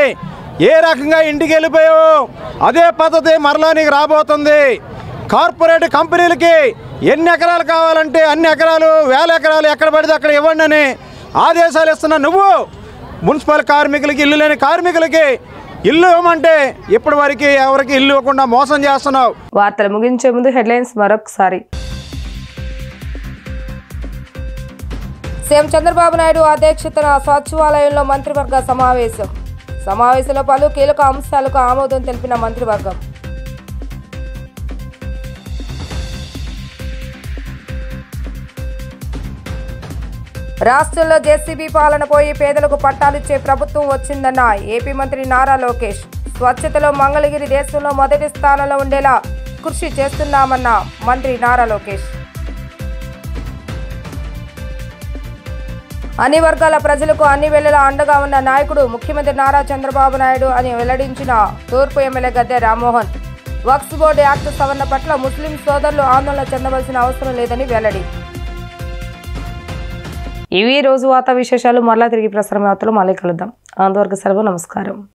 ఏ రకంగా ఇంటికి వెళ్ళిపోయావు అదే పద్ధతి మరలా నీకు రాబోతుంది. కార్పొరేట్ కంపెనీలకి ఎన్ని ఎకరాలు కావాలంటే అన్ని ఎకరాలు, 1000 ఎకరాలు ఎక్కడ పడితే అక్కడ ఇవ్వండి అని ఆదేశాలు ఇస్తున్నా నువ్వు మున్సిపల్ కార్మికులకి, ఇల్లు లేని కార్మికులకి ఇల్లు ఇవ్వమంటే ఇప్పటి వరకు ఎవరికి ఇల్లు ఇవ్వకుండా మోసం చేస్తున్నావు. వార్తలు ముగించే ముందు హెడ్లైన్స్ మరొకసారి. సీఎం చంద్రబాబు నాయుడు అధ్యక్షతన సచివాలయంలో మంత్రివర్గ సమావేశంలో పలు కీలక అంశాలకు ఆమోదం తెలిపిన మంత్రివర్గం. రాష్ట్రంలో జేసీబీ పాలన పోయి పేదలకు పట్టాలిచ్చే ప్రభుత్వం వచ్చిందన్న ఏపీ మంత్రి నారా లోకేష్. స్వచ్ఛతలో మంగళగిరి దేశంలో మొదటి స్థానంలో ఉండేలా కృషి చేస్తున్నామన్న మంత్రి నారా లోకేష్. అన్ని వర్గాల ప్రజలకు అన్ని వేళలా అండగా ఉన్న నాయకుడు ముఖ్యమంత్రి నారా చంద్రబాబు నాయుడు అని వెల్లడించిన తూర్పు ఎమ్మెల్యే గద్దె రామ్మోహన్. వక్ఫ్ బోర్డు యాక్ట్ సవరణ పట్ల ముస్లిం సోదరులు ఆందోళన చెందవలసిన అవసరం లేదని వెల్లడి. ఇవి రోజు వార్తా విశేషాలు. మరలా తిరిగి ప్రసారం అవుతాలో మళ్ళీ కలుద్దాం. అంతవరకు సెలవు. నమస్కారం.